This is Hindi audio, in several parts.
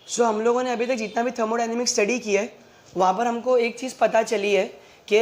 सो हम लोगों ने अभी तक जितना भी थर्मोडायनेमिक स्टडी की है वहाँ पर हमको एक चीज़ पता चली है कि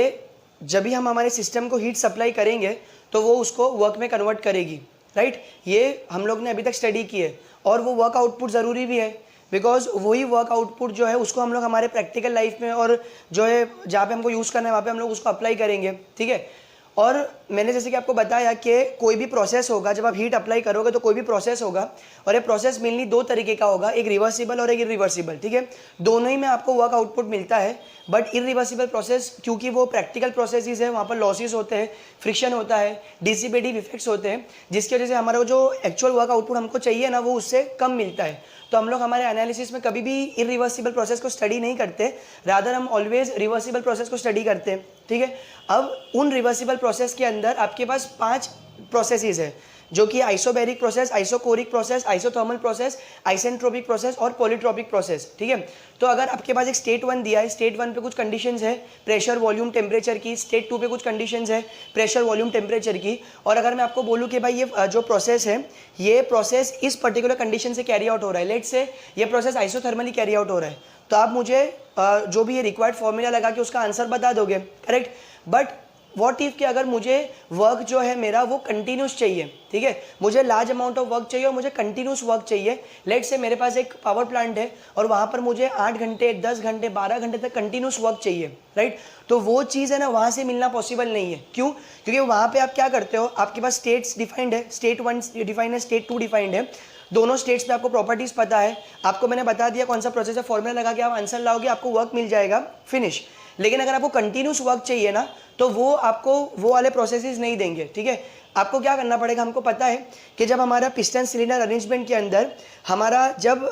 जब भी हम हमारे सिस्टम को हीट सप्लाई करेंगे तो वो उसको वर्क में कन्वर्ट करेगी, राइट। ये हम लोग ने अभी तक स्टडी की है और वो वर्क आउटपुट ज़रूरी भी है, बिकॉज वही वर्क आउटपुट जो है उसको हम लोग हमारे प्रैक्टिकल लाइफ में और जो है जहाँ पे हमको यूज़ करना है वहाँ पे हम लोग उसको अप्लाई करेंगे, ठीक है। और मैंने जैसे कि आपको बताया कि कोई भी प्रोसेस होगा, जब आप हीट अप्लाई करोगे तो कोई भी प्रोसेस होगा और ये प्रोसेस मेनली दो तरीके का होगा, एक रिवर्सिबल और एक इरिवर्सिबल, ठीक है। दोनों ही में आपको वर्क आउटपुट मिलता है, बट इरिवर्सिबल प्रोसेस क्योंकि वो प्रैक्टिकल प्रोसेसेस है, वहाँ पर लॉसेस होते हैं, फ्रिक्शन होता है, डिसिपेटिव इफेक्ट्स होते हैं, जिसकी वजह से हमारा जो एक्चुअल वर्क आउटपुट हमको चाहिए ना वो उससे कम मिलता है। तो हम लोग हमारे एनालिसिस में कभी भी इरिवर्सिबल प्रोसेस को स्टडी नहीं करते, रादर हम ऑलवेज रिवर्सिबल प्रोसेस को स्टडी करते हैं, ठीक है। अब उन रिवर्सिबल प्रोसेस के अंदर आपके पास 5 प्रोसेसेस है, जो कि isobaric process, isochoric process, isothermal process, isentropic process और पॉलीट्रोपिक प्रोसेस, ठीक है। तो अगर आपके पास एक स्टेट 1 दिया है, स्टेट 1 पे कुछ कंडीशंस है प्रेशर वॉल्यूम टेम्परेचर की, स्टेट 2 पे कुछ कंडीशंस है प्रेशर वॉल्यूम टेम्परेचर की, और अगर मैं आपको बोलूँ कि भाई ये जो प्रोसेस है ये प्रोसेस इस पर्टिकुलर कंडीशन से कैरी आउट हो रहा है, लेट से ये प्रोसेस आइसोथर्मली कैरी आउट हो रहा है, तो आप मुझे जो भी ये रिक्वायर्ड फॉर्मूला लगा के उसका आंसर बता दोगे, करेक्ट। बट व्हाट इफ कि अगर मुझे वर्क जो है मेरा वो कंटिन्यूस चाहिए, ठीक है, मुझे लार्ज अमाउंट ऑफ वर्क चाहिए और मुझे कंटिन्यूस वर्क चाहिए, लेट से मेरे पास एक पावर प्लांट है और वहाँ पर मुझे 8 घंटे 10 घंटे 12 घंटे तक कंटिन्यूस वर्क चाहिए, राइट। तो वो चीज़ है ना वहाँ से मिलना पॉसिबल नहीं है। क्यों? क्योंकि वहाँ पर आप क्या करते हो, आपके पास स्टेट्स डिफाइंड है, स्टेट 1 डिफाइंड है, स्टेट 2 डिफाइंड है, दोनों स्टेट्स पे आपको प्रॉपर्टीज पता है, आपको मैंने बता दिया कौन सा प्रोसेस है, फॉर्मूला लगा के आप आंसर लाओगे, आपको वर्क मिल जाएगा, फिनिश। लेकिन अगर आपको कंटिन्यूस वर्क चाहिए ना तो वो आपको वो वाले प्रोसेसेस नहीं देंगे, ठीक है। आपको क्या करना पड़ेगा, हमको पता है कि जब हमारा पिस्टन सिलेंडर अरेंजमेंट के अंदर हमारा जब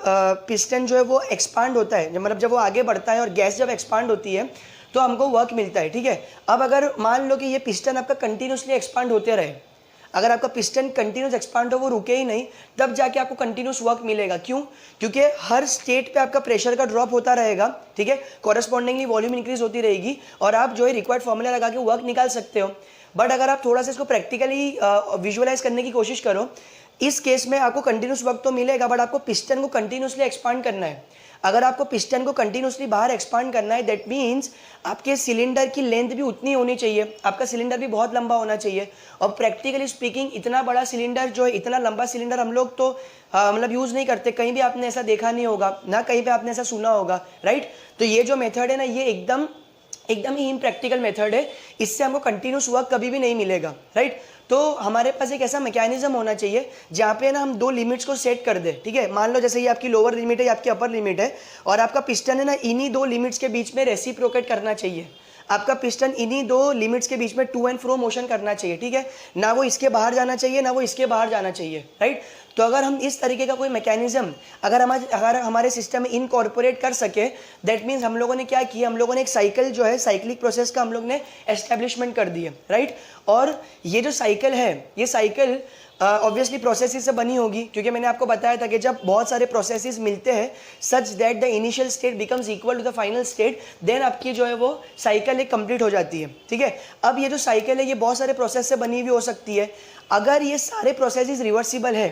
पिस्टन जो है वो एक्सपांड होता है, मतलब जब वो आगे बढ़ता है और गैस जब एक्सपांड होती है तो हमको वर्क मिलता है, ठीक है। अब अगर मान लो कि ये पिस्टन आपका कंटिन्यूसली एक्सपांड होते रहे, अगर आपका पिस्टन कंटिन्यूस एक्सपांड हो, वो रुके ही नहीं, तब जाके आपको कंटिन्यूस वर्क मिलेगा। क्यों? क्योंकि हर स्टेट पे आपका प्रेशर का ड्रॉप होता रहेगा, ठीक है, कॉरेस्पॉन्डिंगली वॉल्यूम इंक्रीज होती रहेगी और आप जो है रिक्वायर्ड फॉर्मूला लगा के वर्क निकाल सकते हो। बट अगर आप थोड़ा सा इसको प्रैक्टिकली विजुअलाइज करने की कोशिश करो, इस केस में आपको कंटिन्यूस वर्क तो मिलेगा, बट आपको पिस्टन को कंटिन्यूसली एक्सपांड करना है। अगर आपको पिस्टन को कंटिन्यूसली बाहर एक्सपांड करना है, दैट मीन्स आपके सिलेंडर की लेंथ भी उतनी होनी चाहिए, आपका सिलेंडर भी बहुत लंबा होना चाहिए। और प्रैक्टिकली स्पीकिंग इतना बड़ा सिलेंडर जो है, इतना लंबा सिलेंडर हम लोग तो मतलब यूज़ नहीं करते, कहीं भी आपने ऐसा देखा नहीं होगा ना, कहीं पे आपने ऐसा सुना होगा, राइट। तो ये जो मेथड है ना, ये एकदम ही इम्प्रैक्टिकल मेथड है, इससे हमको कंटिन्यूस वर्क कभी भी नहीं मिलेगा, राइट। तो हमारे पास एक ऐसा मैकेनिज्म होना चाहिए जहाँ पे ना हम 2 लिमिट्स को सेट कर दें, ठीक है। मान लो जैसे ये आपकी लोअर लिमिट है, ये आपकी अपर लिमिट है, और आपका पिस्टन है ना इन्हीं 2 लिमिट्स के बीच में रेसिप्रोकेट करना चाहिए। आपका पिस्टन इन्हीं 2 लिमिट्स के बीच में टू एंड फ्रो मोशन करना चाहिए, ठीक है, ना वो इसके बाहर जाना चाहिए ना वो इसके बाहर जाना चाहिए, राइट। तो अगर हम इस तरीके का कोई मैकेनिज्म अगर हमारे सिस्टम में इनकॉर्पोरेट कर सके, दैट मीन्स हम लोगों ने क्या किया, हम लोगों ने एक साइकिल जो है, साइक्लिक प्रोसेस का हम लोग ने एस्टेब्लिशमेंट कर दी है, राइट। और ये जो साइकिल है, ये साइकिल ऑब्वियसली प्रोसेसेस से बनी होगी, क्योंकि मैंने आपको बताया था कि जब बहुत सारे प्रोसेसेस मिलते हैं such that the initial state becomes equal to the final state, then आपकी जो है वो साइकिल एक कंप्लीट हो जाती है, ठीक है। अब ये जो साइकिल है ये बहुत सारे प्रोसेस से बनी हुई हो सकती है। अगर ये सारे प्रोसेसेस रिवर्सिबल है,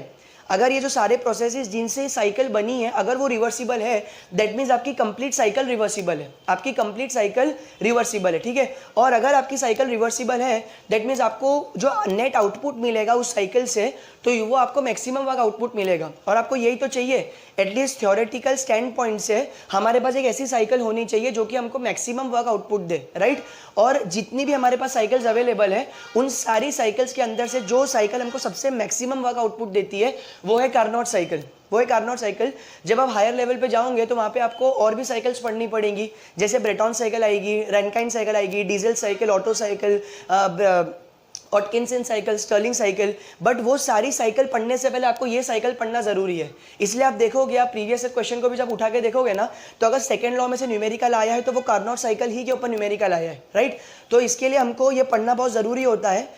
अगर ये जो सारे प्रोसेसेस जिनसे साइकिल बनी है अगर वो रिवर्सिबल है, दैट मीन्स आपकी कंप्लीट साइकिल रिवर्सिबल है, आपकी कंप्लीट साइकिल रिवर्सिबल है, ठीक है। और अगर आपकी साइकिल रिवर्सिबल है, दैट मीन्स आपको जो नेट आउटपुट मिलेगा उस साइकिल से, तो वो आपको मैक्सिमम वर्क आउटपुट मिलेगा। और आपको यही तो चाहिए, एटलीस्ट थ्योरेटिकल स्टैंड पॉइंट से हमारे पास एक ऐसी साइकिल होनी चाहिए जो कि हमको मैक्सिमम वर्क आउटपुट दे, राइट। और जितनी भी हमारे पास साइकिल्स अवेलेबल है, उन सारी साइकिल्स के अंदर से जो साइकिल हमको सबसे मैक्सिमम वर्क आउटपुट देती है वो है कार्नोट साइकिल, वो है कार्नोट साइकिल। जब आप हायर लेवल पे जाओगे तो वहाँ पे आपको और भी साइकिल्स पढ़नी पड़ेंगी, जैसे ब्रेटॉन साइकिल आएगी, रैनकाइन साइकिल आएगी, diesel cycle, Otto cycle, Atkinson cycle, Stirling cycle. But वो सारी साइकिल पढ़ने से पहले आपको ये साइकिल पढ़ना जरूरी है। इसलिए आप देखोगे, आप प्रीवियस क्वेश्चन को भी जब उठा के देखोगे ना, तो अगर सेकंड लॉ में से न्यूमेरिकल आया है तो वो कार्नोट साइकिल ही के ऊपर न्यूमेरिकल आया है, राइट। तो इसके लिए हमको ये पढ़ना बहुत ज़रूरी होता है।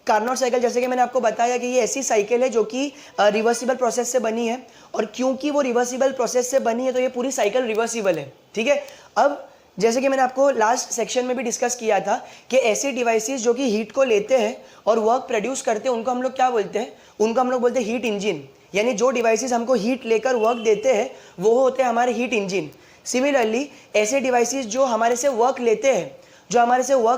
कार्नोट साइकिल, जैसे कि मैंने आपको बताया कि ये ऐसी साइकिल है जो कि रिवर्सिबल प्रोसेस से बनी है, और क्योंकि वो रिवर्सिबल प्रोसेस से बनी है तो ये पूरी साइकिल रिवर्सिबल है, ठीक है। अब जैसे कि मैंने आपको लास्ट सेक्शन में भी डिस्कस किया था कि ऐसे डिवाइसेस जो कि हीट को लेते हैं और वर्क प्रोड्यूस करते हैं, उनको हम लोग क्या बोलते हैं, उनको हम लोग बोलते हैं हीट इंजन। यानी जो डिवाइसेस हमको हीट लेकर वर्क देते हैं वो होते हैं हमारे हीट इंजन। सिमिलरली ऐसे डिवाइसेस जो हमारे से वर्क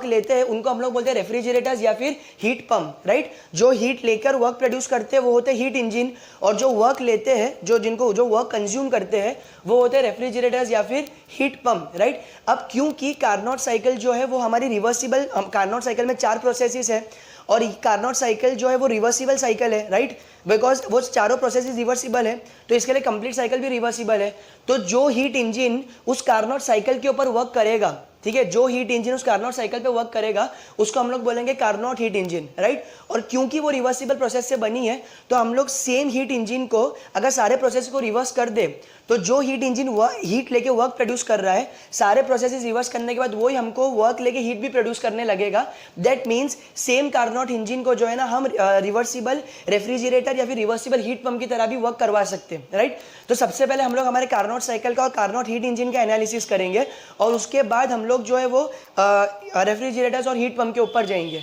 लेते हैं उनको हम लोग बोलते हैं रेफ्रिजरेटर्स या फिर हीट पंप, राइट। जो हीट लेकर वर्क प्रोड्यूस करते हैं वो होते हैं हीट इंजन, और जो वर्क लेते हैं जो वर्क कंज्यूम करते हैं वो होते हैं रेफ्रिजरेटर्स या फिर हीट पंप, राइट। अब क्योंकि कार्नोट साइकिल जो है वो हमारी रिवर्सिबल, कार्नोट साइकिल में 4 प्रोसेसेस है और कार्नोट साइकिल जो है वो रिवर्सिबल साइकिल है, राइट, बिकॉज वो चारों प्रोसेसेस रिवर्सिबल है, तो इसके लिए कंप्लीट साइकिल भी रिवर्सिबल है। तो जो हीट इंजन उस कार्नोट साइकिल के ऊपर वर्क करेगा, ठीक है, जो हीट इंजन उस कार्नोट साइकिल पे वर्क करेगा उसको हम लोग बोलेंगे कार्नोट हीट इंजन, राइट। और क्योंकि वो रिवर्सिबल प्रोसेस से बनी है तो हम लोग सेम हीट इंजन को अगर सारे प्रोसेस को रिवर्स कर दे तो जो हीट इंजन हीट लेके वर्क प्रोड्यूस कर रहा है, सारे प्रोसेसेस रिवर्स करने के बाद वही हमको वर्क लेके हीट भी प्रोड्यूस करने लगेगा। That means same Carnot engine को जो है ना हम रिवर्सिबल रेफ्रिजरेटर या फिर रिवर्सिबल हीट पंप की तरह भी वर्क करवा सकते हैं, राइट। तो सबसे पहले हम लोग हमारे कार्नोट साइकिल का और कार्नोट हीट इंजन का एनालिसिस करेंगे और उसके बाद हम लोग जो है वो रेफ्रिजरेटर्स और हीट पंप के ऊपर जाएंगे।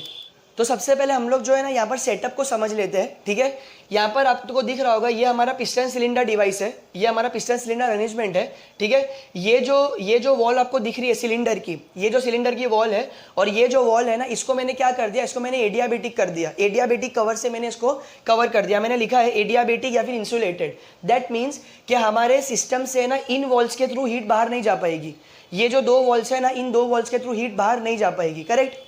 तो सबसे पहले हम लोग जो है ना यहाँ पर सेटअप को समझ लेते हैं, ठीक है। यहाँ पर आपको दिख रहा होगा ये हमारा पिस्टन सिलेंडर डिवाइस है, ये हमारा पिस्टन सिलेंडर अरेंजमेंट है, ठीक है। ये जो वॉल आपको दिख रही है सिलेंडर की, ये जो सिलेंडर की वॉल है और ये जो वॉल है ना, इसको मैंने क्या कर दिया, इसको मैंने एडियाबेटिक कर दिया, एडियाबेटिक कवर से मैंने इसको कवर कर दिया। मैंने लिखा है एडियाबेटिक या फिर इंसुलेटेड। दैट मीन्स कि हमारे सिस्टम से ना इन वॉल्स के थ्रू हीट बाहर नहीं जा पाएगी। ये जो 2 वॉल्स है ना, इन 2 वॉल्स के थ्रू हीट बाहर नहीं जा पाएगी, करेक्ट।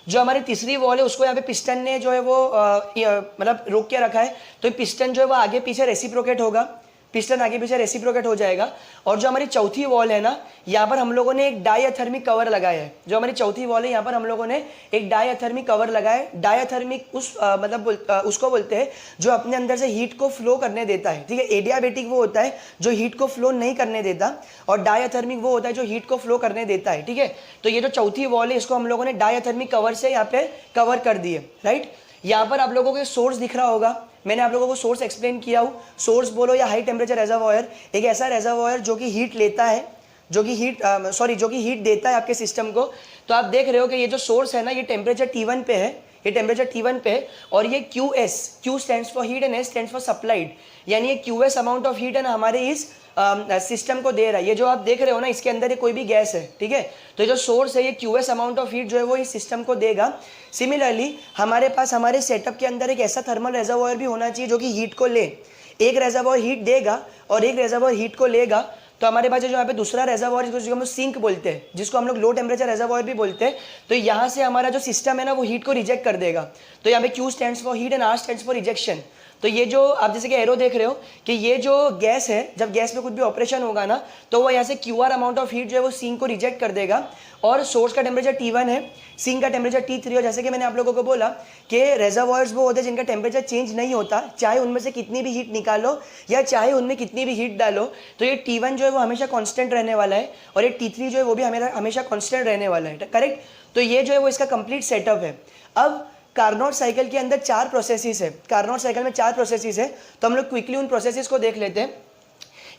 जो हमारी तीसरी वॉल है उसको यहाँ पे पिस्टन ने जो है वो मतलब रोक के रखा है, तो पिस्टन जो है वो आगे पीछे रेसिप्रोकेट होगा, पिस्टन आगे पीछे रेसिप्रोकेट हो जाएगा। और जो हमारी चौथी वॉल है ना, यहाँ पर हम लोगों ने एक डायथर्मिक कवर लगाया है। जो हमारी चौथी वॉल है यहाँ पर हम लोगों ने एक डायथर्मिक कवर लगाया है। डायथर्मिक उसको बोलते हैं जो अपने अंदर से हीट को फ्लो करने देता है, ठीक है। एडियाबेटिक वो होता है जो हीट को फ्लो नहीं करने देता और डायथर्मिक वो होता है जो हीट को फ्लो करने देता है, ठीक है। तो ये जो चौथी वॉल है इसको हम लोगों ने डायथर्मिक कवर से यहाँ पे कवर कर दिए, राइट। यहाँ पर आप लोगों को सोर्स दिख रहा होगा, मैंने आप लोगों को सोर्स एक्सप्लेन किया हूँ। सोर्स बोलो या हाई टेम्परेचर रेजर्वॉयर, एक ऐसा रेजर्वॉयर जो कि हीट लेता है, जो कि हीट देता है आपके सिस्टम को। तो आप देख रहे हो कि ये जो सोर्स है ना, ये टेम्परेचर T1 पे है, ये टेम्परेचर T1 पे है और ये QS, Q stands for heat and S stands for supplied, यानी ये QS अमाउंट ऑफ हीट है ना हमारे इस सिस्टम को दे रहा है। ये जो आप देख रहे हो ना, इसके अंदर ये कोई भी गैस है, ठीक है। तो जो सोर्स है ये QS अमाउंट ऑफ हीट जो है वो इस सिस्टम को देगा। सिमिलरली हमारे पास हमारे सेटअप के अंदर एक ऐसा थर्मल रेजर्वॉयर भी होना चाहिए जो कि हीट को ले। एक रेजर्वॉयर हीट देगा और एक रेजर्वॉयर हीट को लेगा। तो हमारे पास जो यहाँ पे दूसरा रेजर्वॉयर जिसको हम लोग सिंक बोलते हैं, जिसको हम लोग लो टेम्परेचर रेजर्वॉयर भी बोलते हैं, तो यहाँ से हमारा जो सिस्टम है ना वो हीट को रिजेक्ट कर देगा। तो यहाँ पे Q stands for heat and R stands for rejection. तो ये जो आप जैसे कि एरो देख रहे हो कि ये जो गैस है, जब गैस में कुछ भी ऑपरेशन होगा ना तो वो यहाँ से QR अमाउंट ऑफ हीट जो है वो सिंक को रिजेक्ट कर देगा। और सोर्स का टेम्परेचर T1 है, सिंक का टेम्परेचर T3। और जैसे कि मैंने आप लोगों को बोला कि रेजर्वॉयर्स वो होते हैं जिनका टेम्परेचर चेंज नहीं होता, चाहे उनमें से कितनी भी हीट निकालो या चाहे उनमें कितनी भी हीट डालो। तो ये T1 जो है वो हमेशा कांस्टेंट रहने वाला है और ये T3 जो है वो भी हमेशा कांस्टेंट रहने वाला है, करेक्ट। तो ये जो है वो इसका कंप्लीट सेटअप है। अब कार्नोट साइकिल के अंदर 4 प्रोसेसेस है, कार्नोट साइकिल में 4 प्रोसेसेस है, तो हम लोग क्विकली उन प्रोसेसेस को देख लेते हैं।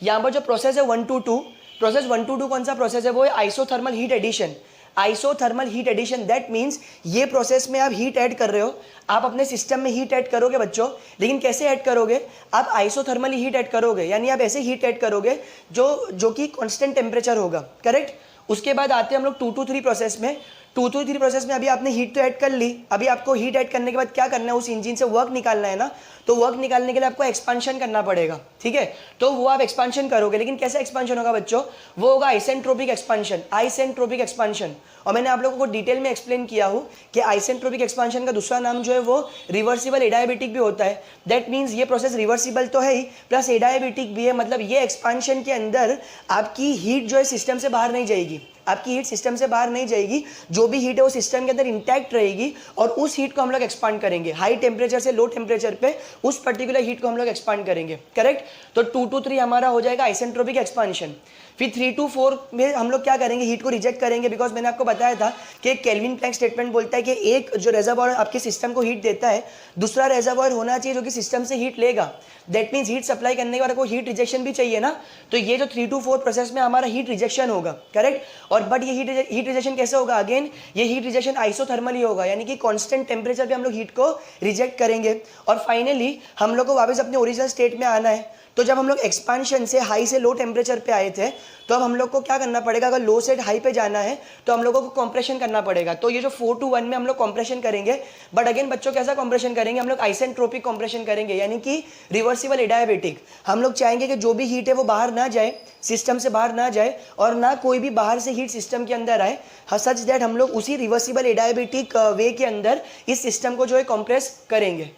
यहाँ पर जो प्रोसेस है 1 to 2, प्रोसेस 1 to 2 कौन सा प्रोसेस है, वो है isothermal heat addition. Isothermal heat addition, that means ये प्रोसेस में आप हीट ऐड कर रहे हो, आप अपने सिस्टम में हीट ऐड करोगे बच्चों, लेकिन कैसे ऐड करोगे, आप आइसोथर्मली हीट ऐड करोगे, यानी आप ऐसे हीट ऐड करोगे जो कि कांस्टेंट टेम्परेचर होगा, करेक्ट। उसके बाद आते हैं हम लोग 2 to 3 प्रोसेस में। 2 to 3 प्रोसेस में अभी आपने हीट तो ऐड कर ली, अभी आपको हीट ऐड करने के बाद क्या करना है, उस इंजन से वर्क निकालना है ना। तो वर्क निकालने के लिए आपको एक्सपांशन करना पड़ेगा, ठीक है। तो वो आप एक्सपांशन करोगे, लेकिन कैसे एक्सपांशन होगा बच्चों, वो होगा आइसेंट्रोपिक एक्सपांशन, आइसेंट्रोपिक एक्सपांशन। और मैंने आप लोगों को डिटेल में एक्सप्लेन किया हूँ कि आइसेंट्रोपिक एक्सपांशन का दूसरा नाम जो है वो रिवर्सिबल एडायाबेटिक भी होता है। दैट मीन्स ये प्रोसेस रिवर्सिबल तो है ही, प्लस एडायाबेटिक भी है। मतलब ये एक्सपांशन के अंदर आपकी हीट जो है सिस्टम से बाहर नहीं जाएगी, आपकी हीट सिस्टम से बाहर नहीं जाएगी, जो भी हीट है वो सिस्टम के अंदर इंटैक्ट रहेगी और उस हीट को हम लोग एक्सपांड करेंगे। हाई टेम्परेचर से लो टेम्परेचर पे उस पर्टिकुलर हीट को हम लोग एक्सपांड करेंगे, करेक्ट। तो 2 to 3 हमारा हो जाएगा आइसेंट्रोपिक एक्सपांशन। फिर 3 to 4 में हम लोग क्या करेंगे, हीट को रिजेक्ट करेंगे, बिकॉज मैंने आपको बताया था कि केल्विन प्लैंक स्टेटमेंट बोलता है कि एक जो रेजर्वॉयर आपके सिस्टम को हीट देता है, दूसरा रेजर्वॉयर होना चाहिए जो कि सिस्टम से हीट लेगा। दैट मीन्स हीट सप्लाई करने के बाद आपको हीट रिजेक्शन भी चाहिए ना। तो ये जो 3 to 4 प्रोसेस में हमारा हीट रिजेक्शन होगा, करेक्ट। और बट ये हीट रिजेक्शन कैसे होगा, अगेन ये हीट रिजेक्शन आइसोथर्मली होगा, यानी कि कांस्टेंट टेम्परेचर पे हम लोग हीट को रिजेक्ट करेंगे और फाइनली हम लोग को वापस अपने ओरिजिनल स्टेट में आना है। तो जब हम लोग एक्सपांशन से हाई से लो टेम्परेचर पे आए थे तो अब हम लोग को क्या करना पड़ेगा, अगर लो से हाई पे जाना है तो हम लोगों को कंप्रेशन करना पड़ेगा। तो ये जो 4 to 1 में हम लोग कंप्रेशन करेंगे, बट अगेन बच्चों कैसा कंप्रेशन करेंगे, हम लोग आइसेंट्रोपिक कंप्रेशन करेंगे, यानी कि रिवर्सिबल एडियाबेटिक। हम लोग चाहेंगे कि जो भी हीट है वो बाहर ना जाए, सिस्टम से बाहर ना जाए और ना कोई भी बाहर से हीट सिस्टम के अंदर आए, सच दैट हम लोग उसी रिवर्सिबल एडियाबेटिक वे के अंदर इस सिस्टम को जो है कंप्रेस करेंगे।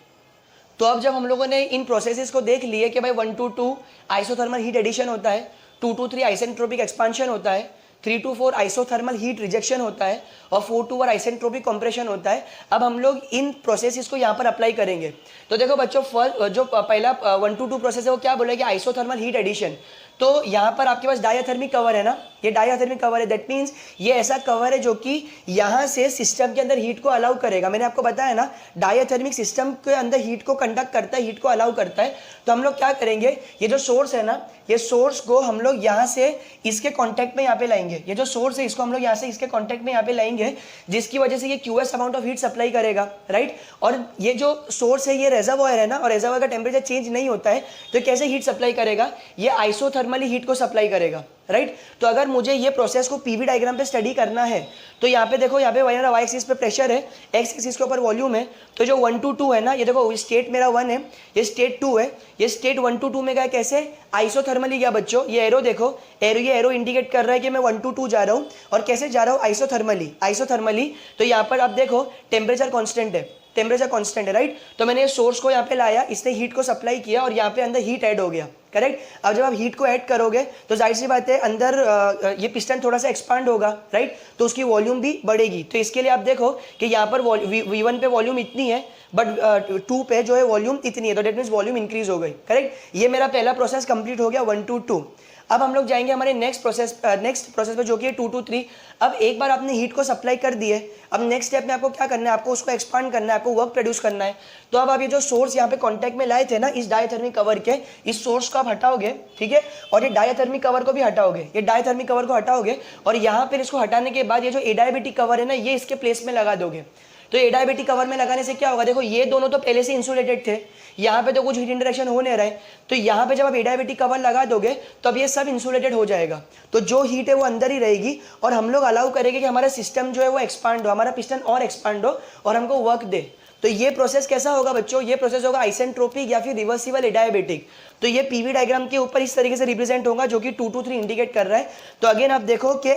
तो अब जब हम लोगों ने इन प्रोसेसेस को देख लिए कि भाई 1 to 2 आइसोथर्मल हीट एडिशन होता है, 2 to 3 आइसेंट्रोपिक एक्सपांशन होता है, 3 to 4 आइसोथर्मल हीट रिजेक्शन होता है और 4 to 1 आइसेंट्रोपिक कंप्रेशन होता है। अब हम लोग इन प्रोसेसेस को यहाँ पर अप्लाई करेंगे। तो देखो बच्चों, जो पहला 1 to 2 प्रोसेस है वो क्या बोला कि आइसोथर्मल हीट एडिशन। तो यहाँ पर आपके पास डायथर्मिक कवर है ना, ये डायथर्मिक कवर है, दैट मीन्स ये ऐसा कवर है जो कि यहाँ से सिस्टम के अंदर हीट को अलाउ करेगा। मैंने आपको बताया ना, डायथर्मिक सिस्टम के अंदर हीट को कंडक्ट करता है, हीट को अलाउ करता है। तो हम लोग क्या करेंगे, ये जो सोर्स है ना, ये सोर्स को हम लोग यहाँ से इसके कॉन्टैक्ट में यहाँ पे लाएंगे। ये जो सोर्स है इसको हम लोग यहाँ से इसके कॉन्टैक्ट में यहाँ पे लाएंगे, जिसकी वजह से ये QS amount of heat supply करेगा, राइट। और ये जो सोर्स है ये रेजर्वॉयर है ना, और रेजर्वॉयर का टेम्परेचर चेंज नहीं होता है, तो कैसे हीट सप्लाई करेगा, ये आइसोथर्मली हीट को सप्लाई करेगा, राइट। तो अगर मुझे ये प्रोसेस को पीवी डायग्राम पे स्टडी करना है तो यहाँ पे देखो, यहाँ पे वाई एक्सिस पे प्रेशर है, एक्स एक्सिस के ऊपर वॉल्यूम है। तो जो 1 to 2 है ना, ये देखो स्टेट मेरा 1 है, ये स्टेट 2 है, ये स्टेट 1 to 2 में गया कैसे, आइसोथर्मली गया बच्चों। ये एरो देखो, ये एरो इंडिकेट कर रहा है कि मैं 1 to 2 जा रहा हूँ, और कैसे जा रहा हूँ, आइसोथर्मली। तो यहाँ पर अब देखो टेम्परेचर कॉन्स्टेंट है, टेम्परेचर कांस्टेंट है, राइट। तो मैंने सोर्स को यहाँ पे लाया, इसने हीट को सप्लाई किया और यहाँ पे अंदर हीट ऐड हो गया, करेक्ट। अब जब आप हीट को ऐड करोगे तो जाहिर सी बात है अंदर ये पिस्टन थोड़ा सा एक्सपांड होगा, राइट, तो उसकी वॉल्यूम भी बढ़ेगी। तो इसके लिए आप देखो कि यहाँ पर V1 पे वॉल्यूम इतनी है, बट 2 पे जो है वॉल्यूम इतनी है, तो डेट मीन्स वॉल्यूम इंक्रीज हो गई, करेक्ट। ये मेरा पहला प्रोसेस कंप्लीट हो गया 1 to 2। अब हम लोग जाएंगे हमारे नेक्स्ट प्रोसेस पे जो कि है 2 to 3। अब एक बार आपने हीट को सप्लाई कर दी है, अब नेक्स्ट स्टेप में आपको क्या करना है, आपको उसको एक्सपांड करना है, आपको वर्क प्रोड्यूस करना है। तो अब आप ये जो सोर्स यहाँ पे कांटेक्ट में लाए थे ना, इस डायथर्मिक कवर के, इस सोर्स को आप हटाओगे, ठीक है, और ये डायथर्मिक कवर को भी हटाओगे, ये डायथर्मिक कवर को हटाओगे और यहाँ पर इसको हटाने के बाद ये जो एडियाबेटिक कवर है ना, ये इसके प्लेस में लगा दोगे। तो एडियाबेटिक कवर में लगाने से क्या होगा, देखो ये दोनों तो पहले से इंसुलेटेड थे, यहाँ पे तो कुछ हीट इंटरेक्शन हो नहीं रहा है, तो यहाँ पे जब आप एडियाबेटिक कवर लगा दोगे तो अब ये सब इंसुलेटेड हो जाएगा, तो जो हीट है वो अंदर ही रहेगी और हम लोग अलाउ करेंगे कि हमारा सिस्टम जो है वो एक्सपांड हो, हमारा पिस्टन और एक्सपांड हो और हमको वर्क दे। तो ये प्रोसेस कैसा होगा बच्चों, ये प्रोसेस होगा आइसेंट्रोपिक या फिर रिवर्सिबल एडियाबेटिक। तो ये पीवी डायग्राम के ऊपर इस तरीके से रिप्रेजेंट होगा, जो कि 2 to 3 इंडिकेट कर रहा है। तो अगेन आप देखो कि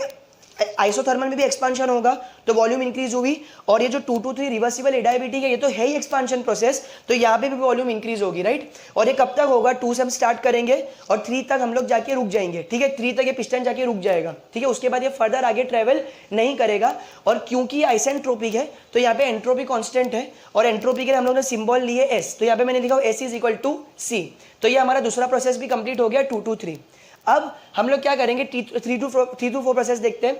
आइसोथर्मल में भी एक्सपांशन होगा तो वॉल्यूम इंक्रीज हुई, और ये जो 2 to 3 रिवर्सिबल एडियाबेटिक है ये तो है ही एक्सपांशन प्रोसेस, तो यहाँ पे भी वॉल्यूम इंक्रीज होगी, राइट। और ये कब तक होगा, 2 से हम स्टार्ट करेंगे और 3 तक हम लोग जाके रुक जाएंगे, ठीक है, 3 तक ये पिस्टन जाके रुक जाएगा, ठीक है। उसके बाद ये फर्दर आगे ट्रेवल नहीं करेगा, और क्योंकि आइसेंट्रोपिक है तो यहाँ पे एंट्रोपी कांस्टेंट है, और एंट्रोपी के लिए हम लोग ने सिंबल लिए S, तो यहाँ पे मैंने लिखा S = C। तो ये हमारा दूसरा प्रोसेस भी कंप्लीट हो गया 2 to 3। अब हम लोग क्या करेंगे, 3 to 4 प्रोसेस देखते हैं।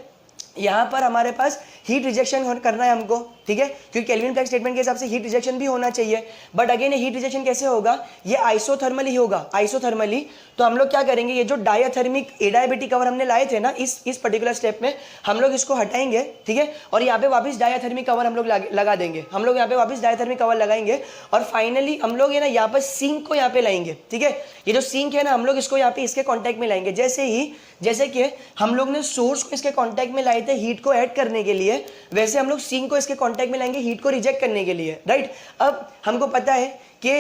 यहाँ पर हमारे पास हीट रिजेक्शन करना है हमको, ठीक है, क्योंकि केल्विन प्लैंक स्टेटमेंट के हिसाब से हीट रिजेक्शन भी होना चाहिए, बट अगेन हीट रिजेक्शन कैसे होगा, ये आइसोथर्मली होगा, आइसोथर्मली। तो हम लोग क्या करेंगे, ये जो डायथर्मिक एडियाबेटिक कवर हमने लाए थे ना, इस पर्टिकुलर स्टेप में हम लोग इसको हटाएंगे, ठीक है, और यहाँ पे वापस डायथर्मिक कवर हम लोग लगा देंगे, हम लोग यहाँ पे वापस डायथर्मिक कवर लगाएंगे, और फाइनली हम लोग ये ना यहाँ पर सिंक को यहाँ पे लाएंगे, ठीक है। ये जो सिंक है ना, हम लोग इसको यहाँ पे इसके कॉन्टैक्ट में लाएंगे, जैसे कि हम लोग ने सोर्स को इसके कॉन्टैक्ट में लाए थे हीट को ऐड करने के लिए, वैसे हम लोग सिंक को इसके कॉन्टैक्ट में लाएंगे हीट को रिजेक्ट करने के लिए, राइट। अब हमको पता है कि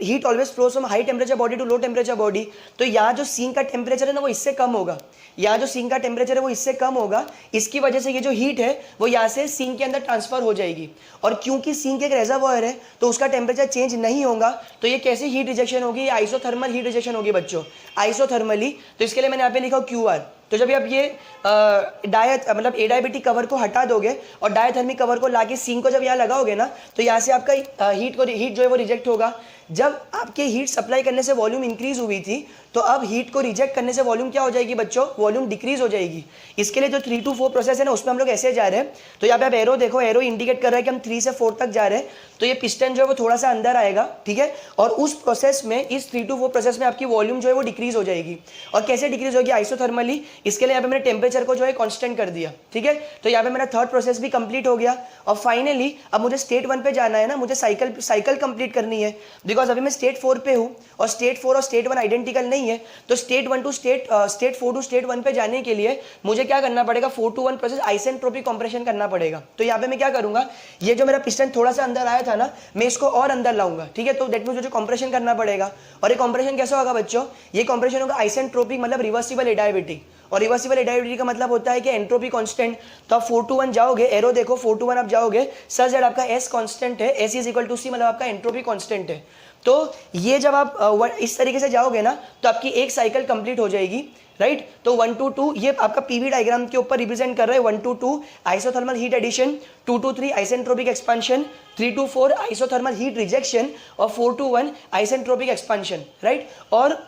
heat always flows from high temperature body to low temperature body. तो यहाँ जो सिंक का टेम्परेचर है ना वो इससे कम होगा, यहाँ जो सिंक का टेम्परेचर है वो इससे कम होगा, इसकी वजह से ये जो हीट है वो यहाँ से सिंक के अंदर ट्रांसफर हो जाएगी। और क्योंकि सिंक एक रेजर्वॉयर है तो उसका टेम्परेचर चेंज नहीं होगा, तो ये कैसे हीट रिजेक्शन होगी, आइसोथर्मल हीट रिजेक्शन होगी बच्चों, आइसोथर्मली। तो इसके लिए मैंने यहाँ पे लिखा QR। तो जब आप ये मतलब एडियाबेटिक कवर को हटा दोगे और डायथर्मिक कवर को लाके सिंक को जब यहाँ लगाओगे ना, तो यहाँ से आपका हीट जो है वो रिजेक्ट होगा, जब आपके हीट सप्लाई करने से वॉल्यूम इंक्रीज हुई थी, तो अब हीट को रिजेक्ट करने से वॉल्यूम क्या हो जाएगी बच्चों, वॉल्यूम डिक्रीज हो जाएगी। इसके लिए जो 3 to 4 प्रोसेस है ना, उसमें हम लोग ऐसे जा रहे हैं। तो यहाँ पे आप एरो देखो, एरो इंडिकेट कर रहा है कि हम 3 से 4 तक जा रहे हैं। तो ये पिस्टन जो है वो थोड़ा सा अंदर आएगा, ठीक है, और उस प्रोसेस में, इस 3 to 4 प्रोसेस में आपकी वॉल्यूम जो है वो डिक्रीज हो जाएगी। और कैसे डिक्रीज होगी, आइसोथर्मली। इसके लिए यहाँ पे मैंने टेम्परेचर को जो है कांस्टेंट कर दिया, ठीक है। तो यहाँ पे मेरा थर्ड प्रोसेस भी कंप्लीट हो गया। और फाइनली अब मुझे स्टेट 1 पे जाना है ना, मुझे साइकिल कंप्लीट करनी है, बिकॉज अभी मैं स्टेट 4 पे हूँ और स्टेट 4 और स्टेट 1 आइडेंटिकल नहीं है। तो state 1 to state 4 to state 1 पे जाने के लिए मुझे क्या करना पड़ेगा, 4 to 1 प्रोसेस आइसेंट्रोपिक कंप्रेशन करना पड़ेगा। तो यहाँ पे मैं क्या करूंगा, ये जो मेरा पिस्टन थोड़ा सा अंदर आया था ना, मैं इसको और अंदर लाऊंगा, ठीक है। तो दैट मींस मुझे कंप्रेशन करना पड़ेगा। और ये कंप्रेशन कैसा होगा बच्चों, ये कंप्रेशन होगा आइसेंट्रोपिक, मतलब रिवर्सिबल एडायबिलिटी। और रिवर्सिबल एडायबिलिटी का मतलब होता है कि एंट्रोपी कांस्टेंट। तो आप 4 to 1 जाओगे, एरो देखो 4 to 1 आप जाओगे, सच दैट आपका एस कांस्टेंट है, एस इज इक्वल टू सी, मतलब आपका एंट्रोपी कांस्टेंट है। तो ये जब आप इस तरीके से जाओगे ना, तो आपकी एक साइकिल कंप्लीट हो जाएगी, राइट। तो 1 to 2 ये आपका पीवी डायग्राम के ऊपर रिप्रेजेंट कर रहा है। 1 to 2 isothermal heat addition, 2 to 3 isentropic expansion, 3 to 4 isothermal heat rejection और 4 to 1 आइसेंट्रोपिक एक्सपेंशन, राइट। और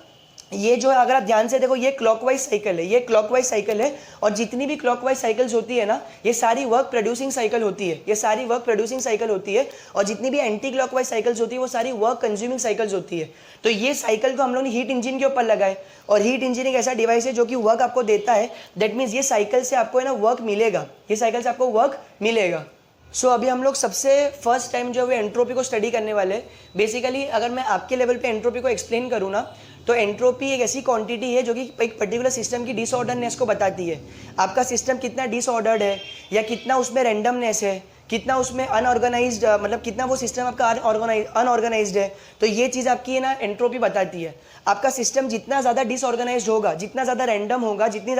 ये जो है, अगर आप ध्यान से देखो, ये क्लॉकवाइज साइकिल है, ये क्लॉकवाइज साइकिल है। और जितनी भी क्लॉकवाइज साइकिल्स होती है ना, ये सारी वर्क प्रोड्यूसिंग साइकिल होती है, ये सारी वर्क प्रोड्यूसिंग साइकिल होती है। और जितनी भी एंटी क्लॉकवाइज साइकिल्स होती है, वो सारी वर्क कंज्यूमिंग साइकिल्स होती है। तो ये साइकिल को हम लोग ने हीट इंजन के ऊपर लगाए। और हीट इंजन एक ऐसा डिवाइस है जो कि वर्क आपको देता है। दैट मीन्स ये साइकिल से आपको है ना वर्क मिलेगा, ये साइकिल से आपको वर्क मिलेगा। सो अभी हम लोग सबसे फर्स्ट टाइम जो है एंट्रोपी को स्टडी करने वाले। बेसिकली अगर मैं आपके लेवल पे एंट्रोपी को एक्सप्लेन करूँ ना, तो एंट्रोपी एक ऐसी क्वांटिटी है जो कि एक पर्टिकुलर सिस्टम की डिसऑर्डरनेस को बताती है। आपका सिस्टम कितना डिसऑर्डर्ड है, या कितना उसमें रैंडमनेस है, कितना उसमें अनऑर्गेनाइज्ड, मतलब कितना वो सिस्टम आपका अनऑर्गेनाइज्ड है। तो ये चीज़ आपकी है ना एंट्रोपी बताती है। आपका सिस्टम जितना ज़्यादा डिसऑर्गेनाइज्ड होगा, जितना ज़्यादा रैंडम होगा, जितना